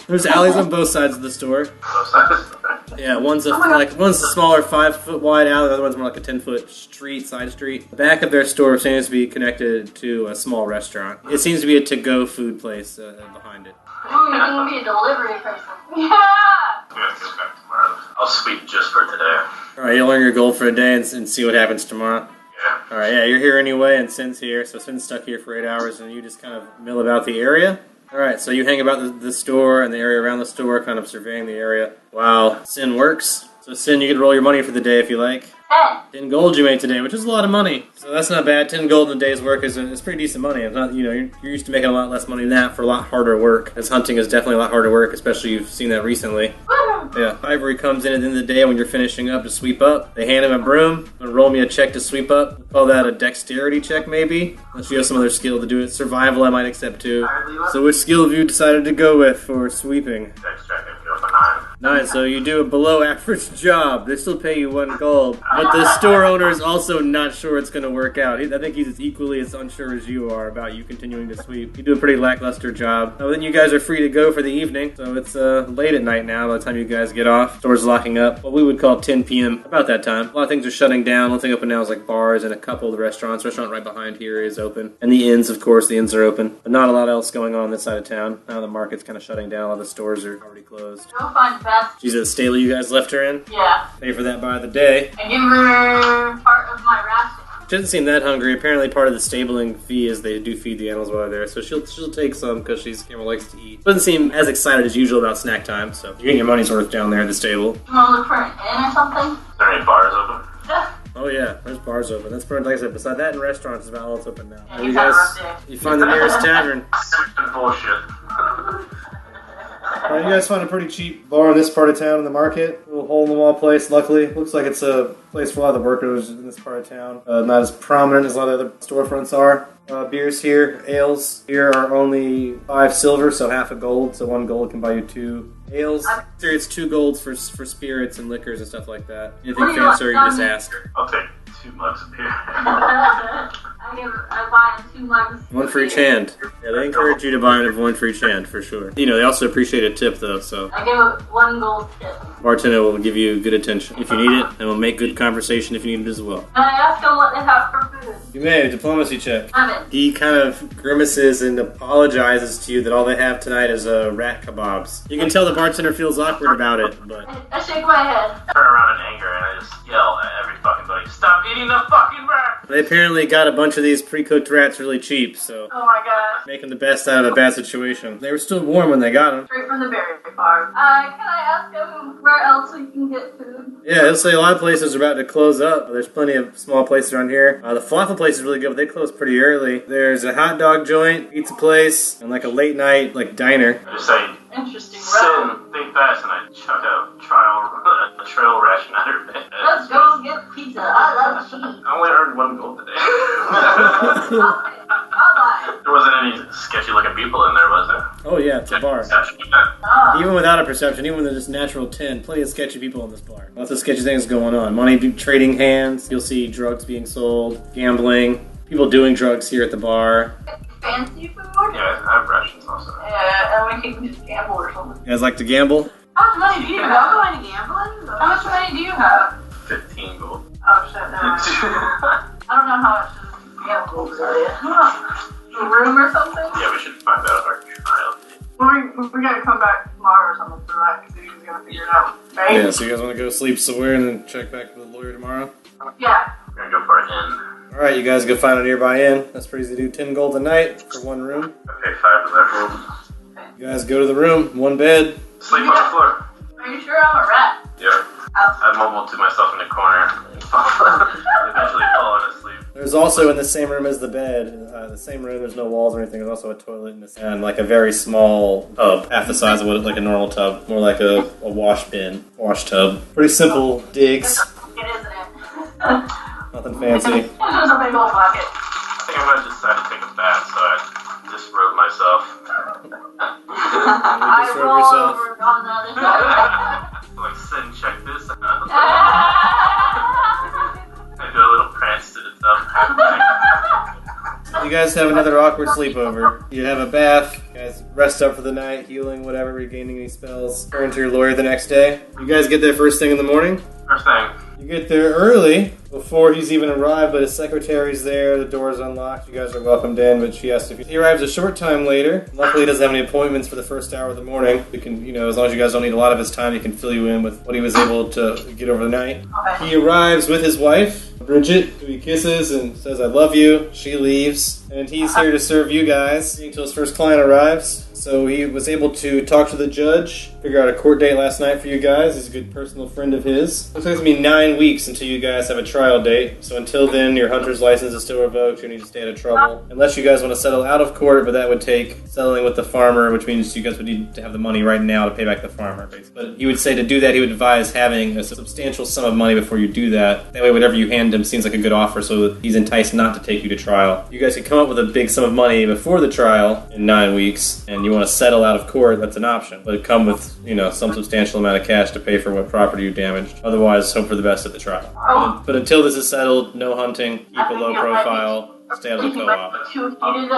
There's alleys on both sides of the store.
Both sides.
Yeah, one's a smaller 5-foot wide alley, the other one's more like a 10-foot side street. The back of their store seems to be connected to a small restaurant. It seems to be a to-go food place behind it.
Ooh, you're gonna be a delivery person. Yeah.
We have to get back tomorrow. I'll sweep just for today.
Alright, you'll earn your gold for a day and see what happens tomorrow.
Yeah.
Alright, yeah, you're here anyway, and Sin's here, so Sin's stuck here for 8 hours, and you just kind of mill about the area. Alright, so you hang about the store and the area around the store, kind of surveying the area while Sin works. So Sin, you can roll your money for the day if you like. 10 gold you made today, which is a lot of money. So that's not bad. 10 gold in a day's work is pretty decent money. It's not, you're used to making a lot less money than that for a lot harder work. As hunting is definitely a lot harder work, especially you've seen that recently. Yeah, Ivory comes in at the end of the day when you're finishing up to sweep up. They hand him a broom. Roll me a check to sweep up. We'll call that a dexterity check, maybe. Unless you have some other skill to do it. Survival I might accept too. So which skill have you decided to go with for sweeping?
Dex check and go for 9.
9, so you do a below average job. They still pay you 1 gold. But the store owner is also not sure it's going to work out. I think he's equally as unsure as you are about you continuing to sweep. You do a pretty lackluster job. Then you guys are free to go for the evening. So it's late at night now by the time you guys get off. Store's locking up. What we would call 10 p.m. About that time. A lot of things are shutting down. One thing open now is like bars and a couple of the restaurants. The restaurant right behind here is open. And the inns, of course, the inns are open. But not a lot else going on this side of town. Now the market's kind of shutting down. A lot of the stores are already closed.
Go find Beth.
She's at the stable you guys left her in.
Yeah.
Pay for that by the day.
I give her part of my ration.
She doesn't seem that hungry. Apparently part of the stabling fee is they do feed the animals while they're there, so she'll take some because Camera likes to eat. Doesn't seem as excited as usual about snack time, so you're getting your money's worth down there at the stable.
You want to look for an inn or something?
Is there any bars open?
Yeah.
Oh yeah, there's bars open. That's pretty, like I said, beside that and restaurants is about all that's open now.
Yeah,
You
you've had a
guys,
rough day.
you find the nearest tavern.
Bullshit.
You guys found a pretty cheap bar in this part of town in the market. A little hole-in-the-wall place, luckily. Looks like it's a place for a lot of the workers in this part of town. Not as prominent as a lot of other storefronts are. Beers here, ales here are only 5 silver, so half a gold. So 1 gold can buy you 2 ales. Here it's 2 golds for spirits and liquors and stuff like that. Anything fancier, you just ask.
I'll take 2 mugs of beer.
I buy 2 mugs.
1 for each hand. Yeah, they encourage you to buy 1 for each hand, for sure. You know, they also appreciate a tip, though, so...
I give 1 gold tip.
Bartender will give you good attention if you need it, and will make good conversation if you need it as well.
Can I ask them what they have for food?
You may, a diplomacy check.
I'm in.
He kind of grimaces and apologizes to you that all they have tonight is rat kebabs. You can tell the bartender feels awkward about it, but...
I shake my head.
I turn around in anger and I just yell at every fucking buddy, stop eating the fucking rat!
They apparently got a bunch of these pre-cooked rats really cheap, so...
Oh my god.
Making the best out of a bad situation. They were still warm when they got them.
Straight from the berry farm. Can I ask them where else we can get food?
Yeah, he'll say a lot of places are about to close up. There's plenty of small places around here. The falafel place is really good, but they close pretty early. There's a hot dog joint, pizza place, and like a late night diner.
I just say,
Interesting
sit
road.
and think fast, and I chuck a trail ration at her bed.
Let's go get pizza. I love cheese.
I only earned 1 gold today.
I'll buy it.
There wasn't any sketchy looking people in there, was there?
Oh yeah, it's a bar.
Oh.
Even without a perception, even with just natural 10, plenty of sketchy people in this bar. Lots of sketchy things going on. Money trading hands, you'll see drugs being sold, gambling, people doing drugs here at the bar.
Fancy food?
Yeah, I have rations also.
Yeah, and we can just gamble or something.
You guys like to gamble?
How much money do you have? I'm going to gambling? How much money do you have?
15 gold.
Oh shit, no. I don't know how much to gamble, A room or something?
Yeah, we should find out our trial.
We gotta come back tomorrow or something for that, because he's gonna figure it out. Right?
Yeah, so you guys want to go sleep somewhere and then check back with the lawyer tomorrow?
Yeah.
We're gonna go for an inn.
Alright, you guys go find a nearby inn. That's pretty easy to do. 10 gold a night for 1 room.
I pay 5 of that gold.
You guys go to the room, 1 bed.
Sleep on the floor.
Are you sure I'm a rat?
Yeah. I mumble to myself in the corner and eventually falling asleep.
There's also in the same room as the bed, the same room, there's no walls or anything, there's also a toilet in this, and like a very small tub, half the size of what like a normal tub, more like a wash bin, wash tub. Pretty simple digs,
It isn't it?
nothing fancy.
There's a big old bucket.
I think I'm gonna decide to take a bath, so I disrobe myself.
I
disrobe
roll
yourself.
over on the other side.
Like, sit and check this out. I do a little prance to the tub.
You guys have another awkward sleepover. You have a bath, you guys rest up for the night, healing, whatever, regaining any spells. Turn to your lawyer the next day. You guys get there first thing in the morning.
First thing,
You get there early, before he's even arrived, but his secretary's there, the door's unlocked, you guys are welcomed in, but she asks if he arrives a short time later. Luckily he doesn't have any appointments for the first hour of the morning. You can, as long as you guys don't need a lot of his time, he can fill you in with what he was able to get over the night.
Okay.
He arrives with his wife, Bridget, who he kisses and says, "I love you." She leaves, and he's here to serve you guys until his first client arrives. So he was able to talk to the judge, figure out a court date last night for you guys. He's a good personal friend of his. Looks like it's going to be 9 weeks until you guys have a trial date. So until then, your hunter's license is still revoked. You need to stay out of trouble. Unless you guys want to settle out of court, but that would take settling with the farmer, which means you guys would need to have the money right now to pay back the farmer, basically. But he would say to do that, he would advise having a substantial sum of money before you do that. That way, whatever you hand him seems like a good offer, so that he's enticed not to take you to trial. You guys can come up with a big sum of money before the trial in 9 weeks, and you want to settle out of court, that's an option. But come with, some substantial amount of cash to pay for what property you damaged. Otherwise, hope for the best at the trial. But until this is settled, no hunting, keep a low profile, stay out of the co-op.
Too heated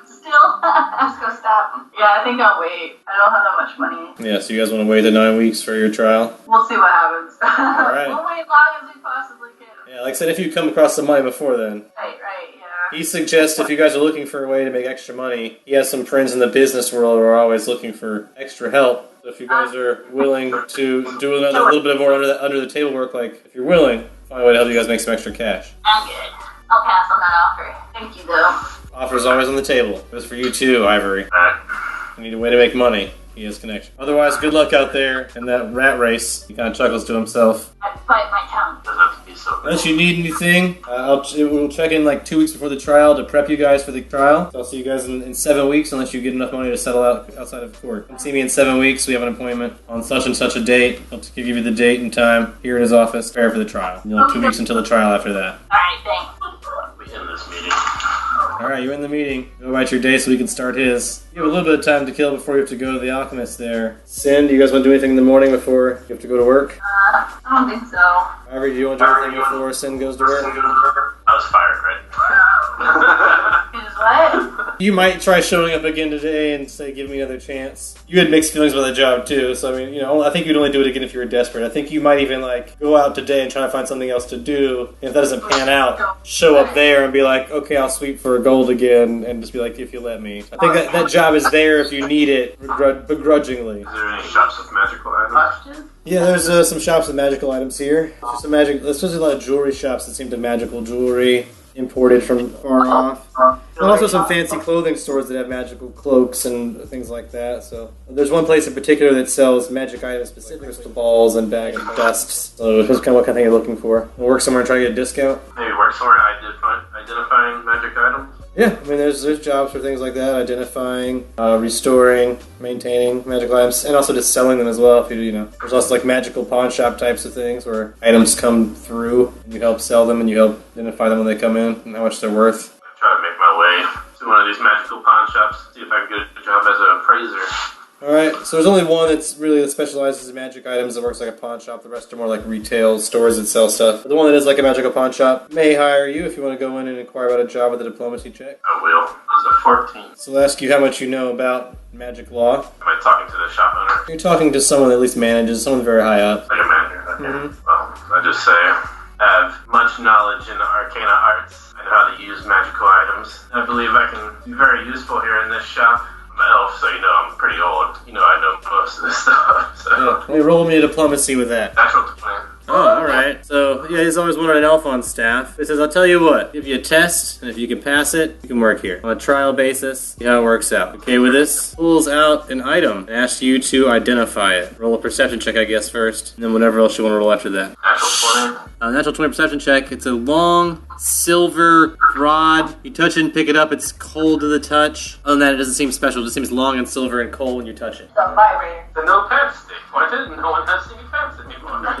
still. Just go stop. Yeah, I think I'll wait. I don't have that much money.
Yeah, so you guys want to wait the 9 weeks for your trial?
We'll see what happens.
Alright.
We'll wait as long as we possibly can.
Yeah, like I said, if you come across some money before then.
Right, yeah.
He suggests if you guys are looking for a way to make extra money, he has some friends in the business world who are always looking for extra help. So if you guys are willing to do a little bit more under the table work, like if you're willing, find a way to help you guys make some extra cash.
I'm good. I'll pass on that offer. Thank you, though.
Offer's always on the table. It was for you too, Ivory. You need a way to make money. He has connection. Otherwise, good luck out there in that rat race. He kind of chuckles to himself.
I bite my tongue.
does it be so
Unless you need anything, we'll check in like 2 weeks before the trial to prep you guys for the trial. So I'll see you guys in 7 weeks unless you get enough money to settle out outside of court. Come see me in 7 weeks. We have an appointment on such and such a date. I'll give you the date and time here in his office. Prepare for the trial. You'll have 2 weeks until the trial after that.
Alright, thanks.
We end this meeting.
Alright, you're in the meeting. Go about your day so we can start his. You have a little bit of time to kill before you have to go to the alchemist there. Sin, do you guys want to do anything in the morning before you have to go to work?
I don't think so.
Ivory, do you want to do anything before Sin goes to work?
I was fired, right?
Is what?
You might try showing up again today and say, give me another chance. You had mixed feelings about the job too, so I mean, I think you'd only do it again if you were desperate. I think you might even go out today and try to find something else to do. And if that doesn't pan out, show up there and be like, okay, I'll sweep for gold again, and just be like, if you let me. I think that job is there if you need it, begrudgingly.
Is there any shops with magical items?
Yeah, there's some shops with magical items here. There's just a lot of jewelry shops that seem to magical jewelry imported from far off. And also some fancy clothing stores that have magical cloaks and things like that. So there's one place in particular that sells magic items, specific crystal balls and bag of dusts. So that's kind of what kind of thing you're looking for. We'll work somewhere and try to get a discount.
Maybe work somewhere identifying magic items?
Yeah, I mean, there's jobs for things like that, identifying, restoring, maintaining magical items, and also just selling them as well. If there's also magical pawn shop types of things where items come through and you help sell them and you help identify them when they come in and how much they're worth.
I try to make my way to one of these magical pawn shops, see if I can get a job as an appraiser.
Alright, so there's only one that specializes in magic items that works like a pawn shop. The rest are more like retail stores that sell stuff. But the one that is like a magical pawn shop may hire you if you want to go in and inquire about a job with a diplomacy check.
I will. It's a 14.
So they'll ask you how much you know about magic law.
Am I talking to the shop owner?
You're talking to someone that at least manages, someone very high up.
Like a manager. Okay. Well, I just say I have much knowledge in the arcana arts and how to use magical items. I believe I can be very useful here in this shop. I'm an elf, so I'm pretty old. I know most of this stuff. So.
Yeah, let me roll me a diplomacy with that.
Natural 20.
Oh, alright. So, yeah, he's always wanted an elf on staff. It says, I'll tell you what, give you a test, and if you can pass it, you can work here. On a trial basis, see how it works out. Okay with this? Pulls out an item and asks you to identify it. Roll a perception check, I guess, first, and then whatever else you want to roll after that.
Natural 20.
Natural 20 perception check. It's a long, silver rod. You touch it and pick it up, it's cold to the touch. Other than that, it doesn't seem special. It just seems long and silver and cold when you touch it.
It's a vibrator.
The no pants stick pointed, and no one has any pants anymore. It's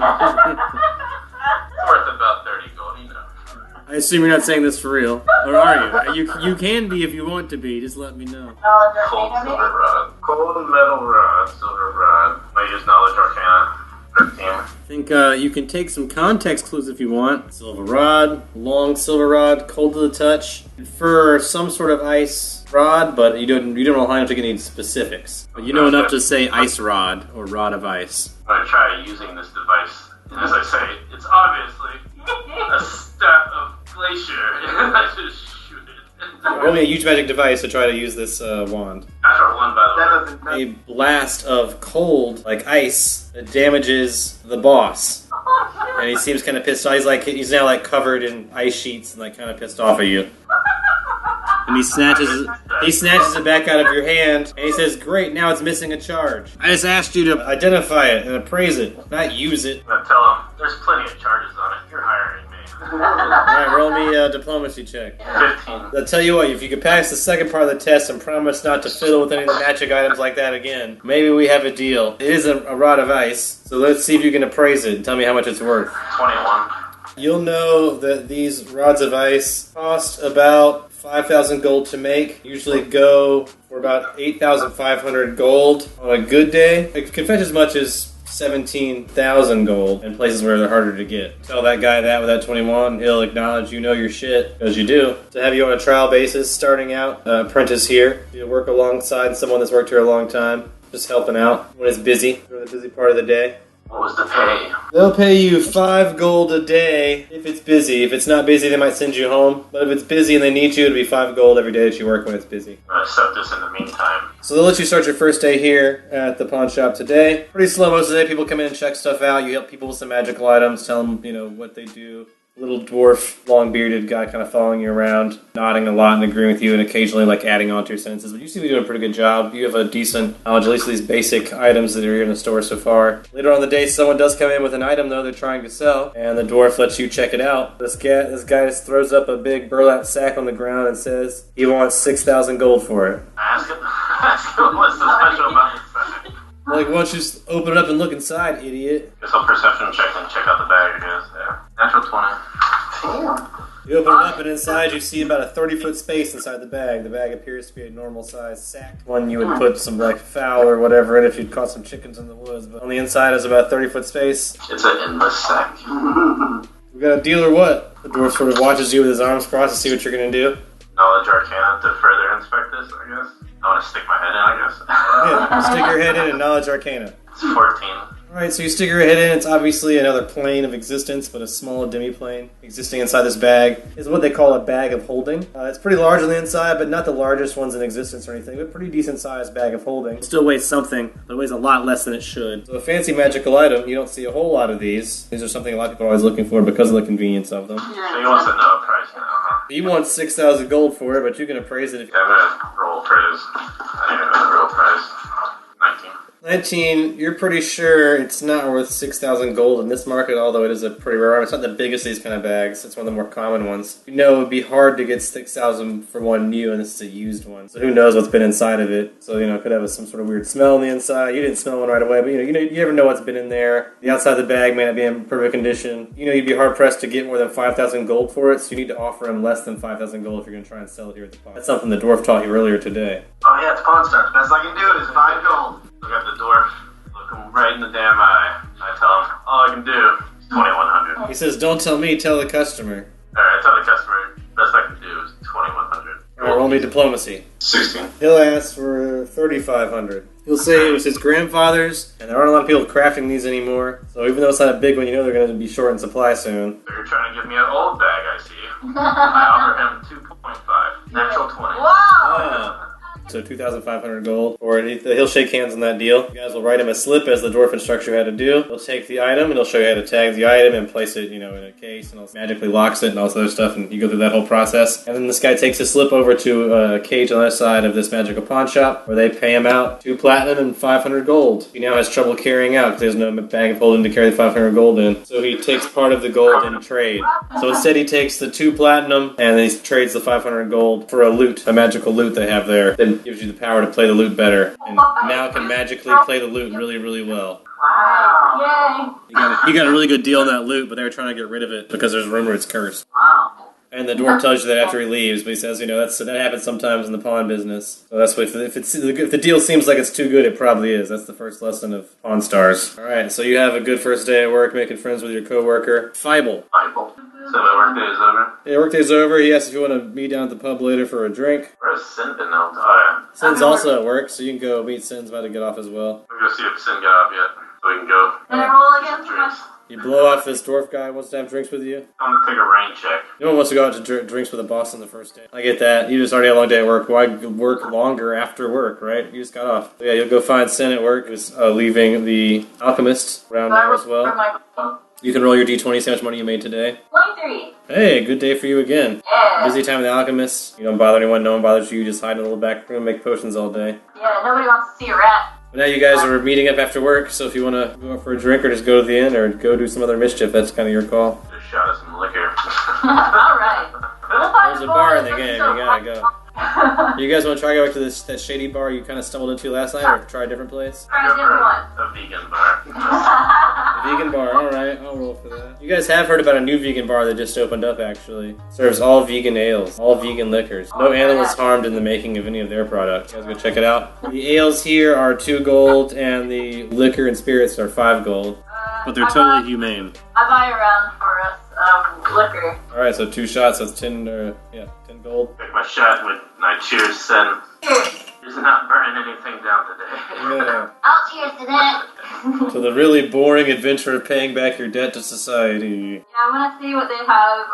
worth about 30 gold,
I assume you're not saying this for real. Or are you? You can be if you want to be. Just let me know.
Knowledge
Cold
arcana,
silver rod. Cold metal rod, silver rod. I use knowledge arcana. 13.
I think you can take some context clues if you want. Silver rod, long silver rod, cold to the touch. Infer some sort of ice rod, but you don't know high enough to get any specifics. But you know enough to say ice rod or rod of ice.
I'm going to try using this device. And as I say, it's obviously a staff of glacier. And I just shoot it.
Roll me a huge magic device to try to use this wand.
Natural 1, by the way.
A blast of cold, like ice, that damages the boss. And he seems kind of pissed off. He's now covered in ice sheets and kind of pissed off at you. And he snatches it back out of your hand, and he says, "Great, now it's missing a charge. I just asked you to identify it and appraise it, not use it."
I'm going to tell him, there's plenty of charges on it. You're hiring me.
Alright, roll me a diplomacy check.
15.
I'll tell you what, if you could pass the second part of the test and promise not to fiddle with any of the magic items like that again, maybe we have a deal. It is a rod of ice, so let's see if you can appraise it and tell me how much it's worth.
21.
You'll know that these rods of ice cost about 5,000 gold to make. Usually go for about 8,500 gold on a good day. It can fetch as much as 17,000 gold in places where they're harder to get. Tell that guy that with that 21, he'll acknowledge you know your shit, because you do. To have you on a trial basis, starting out, apprentice here. You'll work alongside someone that's worked here a long time, just helping out when it's busy, during the busy part of the day.
What was the pay?
They'll pay you 5 gold a day if it's busy. If it's not busy, they might send you home. But if it's busy and they need you, it'll be 5 gold every day that you work when it's busy.
I'm going to set this in the meantime.
So they'll let you start your first day here at the pawn shop today. Pretty slow most of the day. People come in and check stuff out. You help people with some magical items, tell them, what they do, little dwarf, long-bearded guy kind of following you around, nodding a lot and agreeing with you, and occasionally like adding on to your sentences. But you seem to be doing a pretty good job. You have a decent knowledge, at least of these basic items that are here in the store so far. Later on in the day, someone does come in with an item, though, they're trying to sell, and the dwarf lets you check it out. This guy just throws up a big burlap sack on the ground and says he wants 6,000 gold for it.
Ask him what's so special about this bag.
Like, why don't you just open it up and look inside, idiot?
Guess I'll perception check and check out the bag, I guess. Yeah. Natural 20.
Damn.
You open it up, and inside you see about a 30-foot space inside the bag. The bag appears to be a normal-sized sack. One you would put some, like, fowl or whatever in if you'd caught some chickens in the woods. But on the inside is about a 30-foot space.
It's an endless sack.
We got a deal or what? The dwarf sort of watches you with his arms crossed to see what you're going to do.
Knowledge Arcana to further inspect this, I guess. I want to stick my head in, I guess.
Yeah, stick your head in and knowledge arcana.
It's 14.
Alright, so you stick your head in. It's obviously another plane of existence, but a small demi-plane existing inside this bag is what they call a bag of holding. It's pretty large on the inside, but not the largest ones in existence or anything, but pretty decent-sized bag of holding. It still weighs something, but it weighs a lot less than it should. So a fancy magical item, you don't see a whole lot of these. These are something a lot of people are always looking for because of the convenience of them.
So he wants to know a price now, huh?
You want 6,000 gold for it, but you can appraise it if
Yeah, I'm gonna roll appraise. I need a real price. 19.
19, you're pretty sure it's not worth 6,000 gold in this market, although it is a pretty rare item. It's not the biggest of these kind of bags. It's one of the more common ones. You know it would be hard to get 6,000 for one new, and this is a used one. So who knows what's been inside of it. So, it could have some sort of weird smell on the inside. You didn't smell one right away, but you never know what's been in there. The outside of the bag may not be in perfect condition. You'd be hard-pressed to get more than 5,000 gold for it, so you need to offer him less than 5,000 gold if you're going to try and sell it here at the pawn. That's something the dwarf taught you earlier today.
Oh yeah, it's Pawn Stars. Best I can do is 5 gold.
Look at the dwarf. Look him right in the damn eye. I tell him, all I can do is 2,100.
He says, don't tell me, tell the customer.
Alright, I tell the customer, best I can do is 2,100.
Or roll me diplomacy.
16.
He'll ask for 3,500. He'll say it was his grandfather's, and there aren't a lot of people crafting these anymore. So even though it's not a big one, they're going to be short in supply soon.
So you're trying to give me an old bag, I see. I offer him 2.5. Natural 20.
Wow!
So 2,500 gold. Or he'll shake hands on that deal. You guys will write him a slip as the dwarf instructs you how to do. He'll take the item and he'll show you how to tag the item and place it, in a case, and he'll magically locks it and all this other stuff, and you go through that whole process. And then this guy takes his slip over to a cage on the other side of this magical pawn shop where they pay him out 2 platinum and 500 gold. He now has trouble carrying out because there's no bag of holding to carry the 500 gold in. So he takes part of the gold in trade. So instead he takes the 2 platinum and then he trades the 500 gold for a magical loot they have there. Then gives you the power to play the loot better, and now can magically play the loot really, really well.
Wow.
Yay.
You got a really good deal on that loot, but they were trying to get rid of it because there's a rumor it's cursed.
Wow.
And the dwarf tells you that after he leaves, but he says, that happens sometimes in the pawn business. So that's what, if the deal seems like it's too good, it probably is. That's the first lesson of Pawn Stars. Alright, so you have a good first day at work, making friends with your coworker, Fieble.
Bible. So my workday is over.
Yeah, workday's over. He asks if you want to meet down at the pub later for a drink.
Where's Sin been out? Oh, yeah.
Sin's also at work, so you can go meet Sin's about to get off as well.
I'm gonna see if Sin got up yet, so we can go.
Can I roll again?
Drinks.
You blow off this dwarf guy who wants to have drinks with you.
I'm gonna take a rain check.
No one wants to go out to drinks with a boss on the first day. I get that. You just already had a long day at work. Why work longer after work, right? You just got off. So yeah, you'll go find Sin at work. Who's leaving the Alchemist around now as well. You can roll your d20, see how much money you made today.
23.
Hey, good day for you again.
Yeah.
Busy time with the Alchemist. You don't bother anyone, no one bothers you. You just hide in a little back room, make potions all day.
Yeah, nobody wants to see a rat.
But now you guys are meeting up after work, so if you want to go out for a drink or just go to the inn or go do some other mischief, that's kind of your call.
Just shot us some liquor.
Alright. We'll find
There's a bar in the
bar.
game, you gotta go. You guys want to try to go back to that shady bar you kind of stumbled into last night, or try a different place?
Try a
Go
different
for
one.
a vegan bar.
A vegan bar, alright, I'll roll for that. You guys have heard about a new vegan bar that just opened up, actually. Serves all vegan ales, all vegan liquors. No animals harmed in the making of any of their products. You guys go check it out. The ales here are 2 gold, and the liquor and spirits are 5 gold. But they're totally humane.
I buy a round for us liquor.
Alright, so 2 shots, that's 10 gold.
Take my shot with my cheers, Sin. He's not burning anything down today.
Yeah.
I'll cheers to that.
To the really boring adventure of paying back your debt to society.
Yeah, I want to see what they have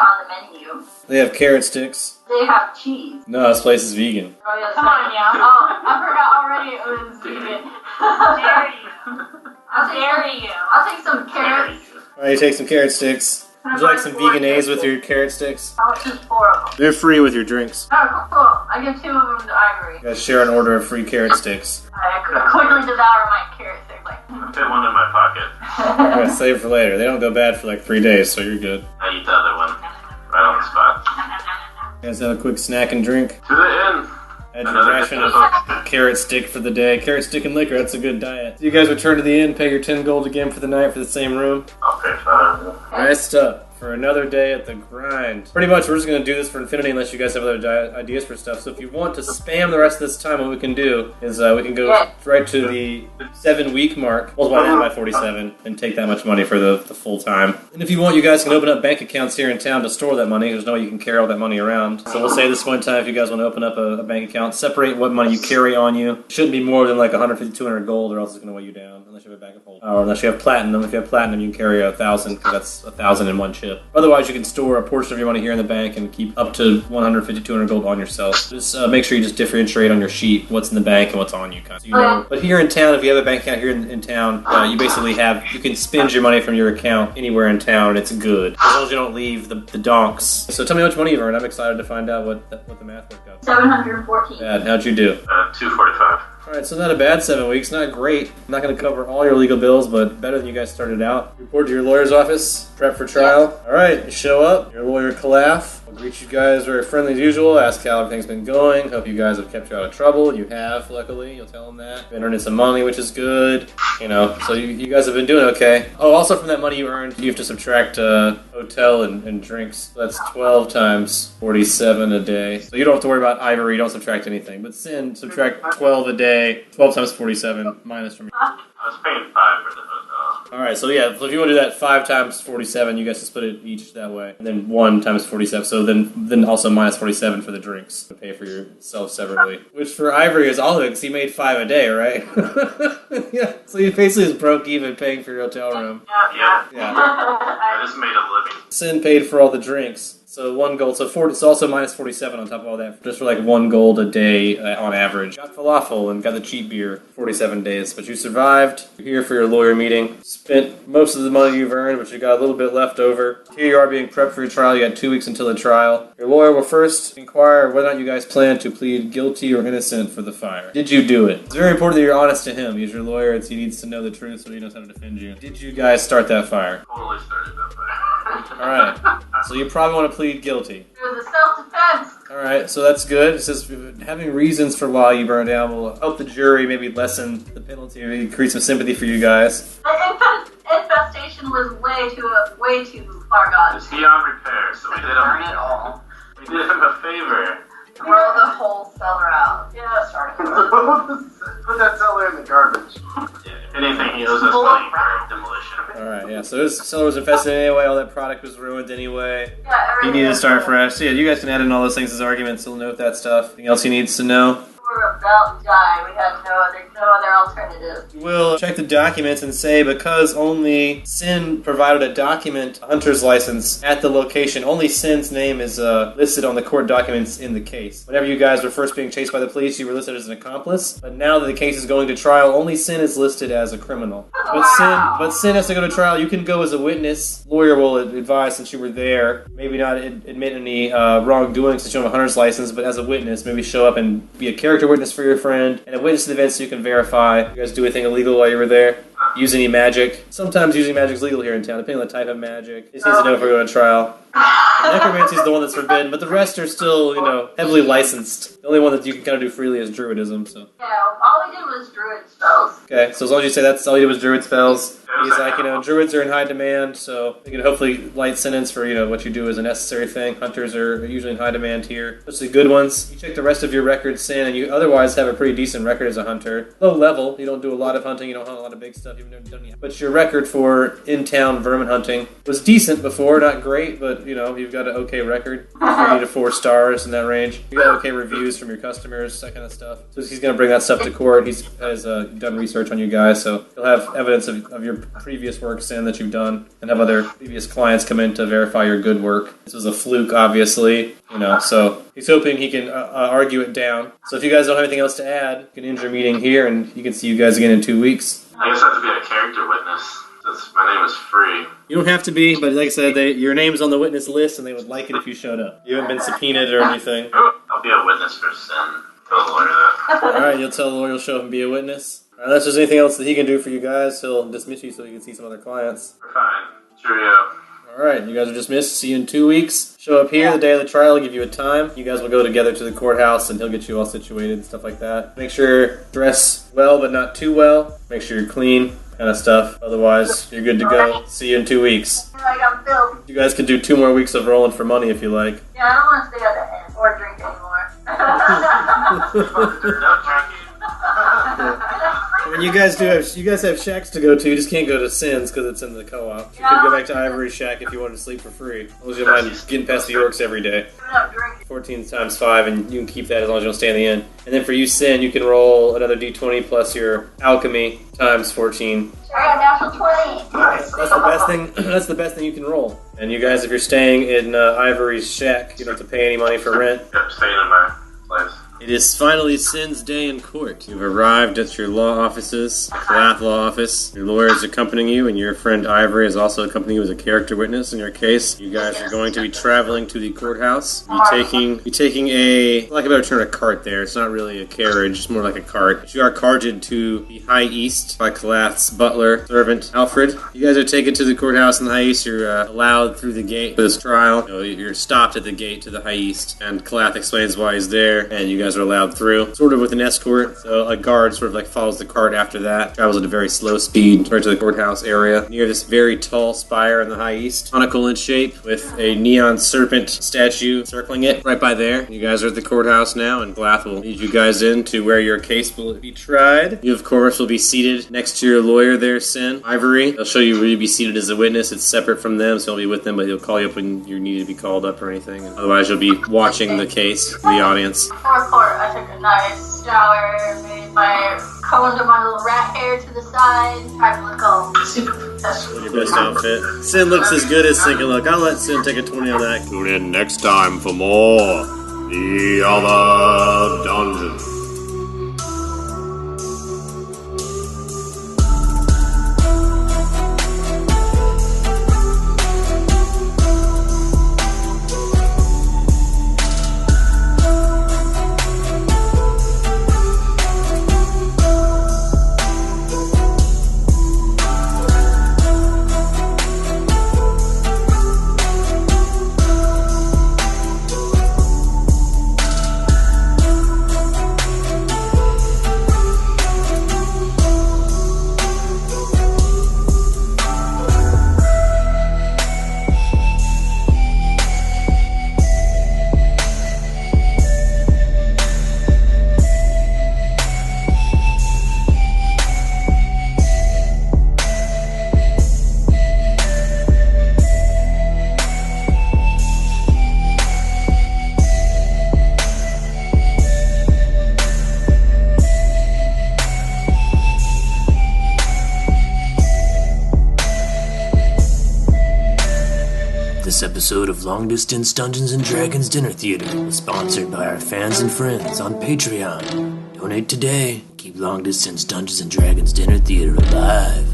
on the menu.
They have carrot sticks.
They have cheese.
No, this place is vegan.
Oh, yeah, come on, yeah. Oh, I forgot already it was vegan. Dare you. I'll take some carrots.
Alright, you take some carrot sticks. Would you like some vegan A's with your carrot sticks?
How much is 4 of them?
They're free with your drinks.
Oh, cool. I give 2 of them to Ivory.
You guys share an order of free carrot sticks.
I quickly devour my carrot stick, like,
Fit one in my pocket.
I'm gonna save for later. They don't go bad for like 3 days, so you're good.
I eat the other one right on the spot.
You guys have a quick snack and drink.
To the inn.
Add your ration of carrot stick for the day. Carrot stick and liquor, that's a good diet. So you guys return to the inn, pay your 10 gold again for the night for the same room.
I'll pay for
Rest up for another day at the grind. Pretty much, we're just going to do this for infinity unless you guys have other ideas for stuff. So if you want to spam the rest of this time, what we can do is we can go right to the 7-week mark, multiply that by 47, and take that much money for the full time. And if you want, you guys can open up bank accounts here in town to store that money. There's no way you can carry all that money around. So we'll say this one time if you guys want to open up a bank account, separate what money you carry on you. It shouldn't be more than like 150, 200 gold, or else it's going to weigh you down, unless you have a bag of hold. Or unless you have platinum. If you have platinum, you can carry 1,000, because that's 1,000 in one chip. Otherwise, you can store a portion of your money here in the bank and keep up to 150, 200 gold on yourself. Just make sure you just differentiate on your sheet what's in the bank and what's on you, so you know. But here in town, if you have a bank account here in town, you basically you can spend your money from your account anywhere in town, and it's good, as long as you don't leave the donks. So tell me how much money you've earned. I'm excited to find out what the math worked out.
714.
Bad. How'd you do?
245.
Alright, so not a bad 7 weeks. Not great. I'm not going to cover all your legal bills, but better than you guys started out. Report to your lawyer's office. Prep for trial. Alright, you show up. Your lawyer, Calaf, will greet you guys very friendly as usual. Ask how everything's been going. Hope you guys have kept you out of trouble. You have, luckily. You'll tell him that. Been earning some money, which is good. You know, so you guys have been doing okay. Oh, also from that money you earned, you have to subtract hotel and drinks. So that's 12 times 47 a day. So you don't have to worry about Ivory. You don't subtract anything. But Sin, subtract 12 a day. 12 times 47 minus from.
I was paying 5 for the hotel.
Alright, so yeah, so if you want to do that 5 times 47, you guys can split it each that way. And then 1 times 47, so then also minus 47 for the drinks to pay for yourself separately. Which for Ivory is all of it, because he made 5 a day, right? Yeah, so he basically is broke even paying for your hotel room.
Yeah.
Yeah.
I just made a living.
Sin paid for all the drinks. So 1 gold, so it's also minus 47 on top of all that, just for like 1 gold a day on average. Got falafel and got the cheap beer, 47 days. But you survived. You're here for your lawyer meeting. Spent most of the money you've earned, but you got a little bit left over. Here you are being prepped for your trial. You got 2 weeks until the trial. Your lawyer will first inquire whether or not you guys plan to plead guilty or innocent for the fire. Did you do it? It's very important that you're honest to him. He's your lawyer, he needs to know the truth so he knows how to defend you. Did you guys start that fire?
Totally started that way.
Alright, so you probably want to plead guilty.
It was a self-defense.
Alright, so that's good. It says having reasons for why you burned down will help the jury maybe lessen the penalty, maybe create some sympathy for you guys.
The infestation was way too far gone.
It's beyond repair, so we did
Burn it
him
all.
a favor.
Throw the whole cellar out.
Yeah.
Start
Put that cellar in the garbage.
Yeah, if anything, he owes us money for demolition.
Alright, yeah, so this cellar was infested anyway, all that product was ruined anyway.
Yeah,
You
everything
need to
was
start
good.
fresh. So yeah, you guys can add in all those things as arguments, he'll note that stuff. Anything else he needs to know?
We were about to die. We had no other alternative.
We'll check the documents and say because only Sin provided a document, a hunter's license, at the location, only Sin's name is listed on the court documents in the case. Whenever you guys were first being chased by the police, you were listed as an accomplice, but now that the case is going to trial, only Sin is listed as a criminal. But Sin has to go to trial. You can go as a witness. Lawyer will advise, since you were there, maybe not admit any wrongdoing since you don't have a hunter's license, but as a witness, maybe show up and be a character witness for your friend, and a witness to the event so you can verify. You guys do anything illegal while you were there? Use any magic? Sometimes using magic is legal here in town, depending on the type of magic. It just needs to know if we're going to trial. Necromancy is the one that's forbidden, but the rest are still, heavily licensed. The only one that you can kind of do freely is druidism, so.
Yeah, all we did was druid spells.
Okay, so as long as you say that's all you did was druid spells, he's like, druids are in high demand, so you can hopefully light sentence for, what you do is a necessary thing. Hunters are usually in high demand here, especially good ones. You check the rest of your records, Sin, and you otherwise have a pretty decent record as a hunter. Low level, you don't do a lot of hunting, you don't hunt a lot of big stuff, you've never done any. But your record for in-town vermin hunting was decent before, not great, but, you've got an okay record. 3 to 4 stars in that range. You got okay reviews from your customers, that kind of stuff. So he's going to bring that stuff to court. He has done research on you guys, so he'll have evidence of your previous work, Sin, that you've done, and have other previous clients come in to verify your good work. This was a fluke, obviously, so he's hoping he can argue it down. So if you guys don't have anything else to add, you can end your meeting here, and you can see you guys again in 2 weeks.
I guess I have to be a character witness. Since My name is Free.
You don't have to be, but like I said, your name's on the witness list, and they would like it if you showed up. You haven't been subpoenaed or anything.
I'll be a witness for sin. Tell the lawyer that.
Alright, you'll tell the lawyer, you'll show up and be a witness. Unless there's anything else that he can do for you guys, he'll dismiss you so you can see some other clients.
We're fine. Cheerio.
Alright, you guys are dismissed. See you in 2 weeks. Show up here the day of the trial, I'll give you a time. You guys will go together to the courthouse and he'll get you all situated and stuff like that. Make sure dress well, but not too well. Make sure you're clean, kind of stuff. Otherwise, you're good to go. See you in 2 weeks.
Like I'm filled.
You guys can do 2 more weeks of rolling for money if you like.
Yeah, I don't want to stay at the end or drink anymore.
No drinking.
And you guys have shacks to go to. You just can't go to Sins because it's in the co-op. You could go back to Ivory's shack if you wanted to sleep for free. As long as you don't mind getting past the orcs every day. 14 times 5, and you can keep that as long as you don't stay in the inn. And then for you, Sin, you can roll another d20 plus your alchemy times 14.
I got natural 20.
Nice.
That's the best thing. That's the best thing you can roll. And you guys, if you're staying in Ivory's shack, you don't have to pay any money for rent.
Yep, staying in my place.
It is finally Sin's day in court. You've arrived at your law offices, Clath Law Office. Your lawyer is accompanying you, and your friend Ivory is also accompanying you as a character witness in your case. You guys are going to be traveling to the courthouse. You're taking a, like a better term, a cart there. It's not really a carriage, it's more like a cart. But you are carted to the High East by Clath's butler, servant, Alfred. You guys are taken to the courthouse in the High East. You're allowed through the gate for this trial. You're stopped at the gate to the High East, and Clath explains why he's there, and you guys are allowed through, sort of with an escort. So a guard sort of like follows the cart after that, travels at a very slow speed right to the courthouse area near this very tall spire in the High East, conical in shape, with a neon serpent statue circling it right by there. You guys are at the courthouse now, and Clath will lead you guys in to where your case will be tried. You, of course, will be seated next to your lawyer there, Sin. Ivory, they'll show you where you'll be seated as a witness. It's separate from them, so you'll be with them, but he'll call you up when you need to be called up or anything. Otherwise, you'll be watching the case from the audience.
Before court, I took a nice shower, made my combed my little rat hair to the side, tried to look all super professional.
Your best outfit. Sin looks as good as Sin can look. I'll let Sin take a 20 on that.
Tune in next time for more The Other Dungeon.
This episode of Long Distance Dungeons & Dragons Dinner Theater is sponsored by our fans and friends on Patreon. Donate today. Keep Long Distance Dungeons & Dragons Dinner Theater alive.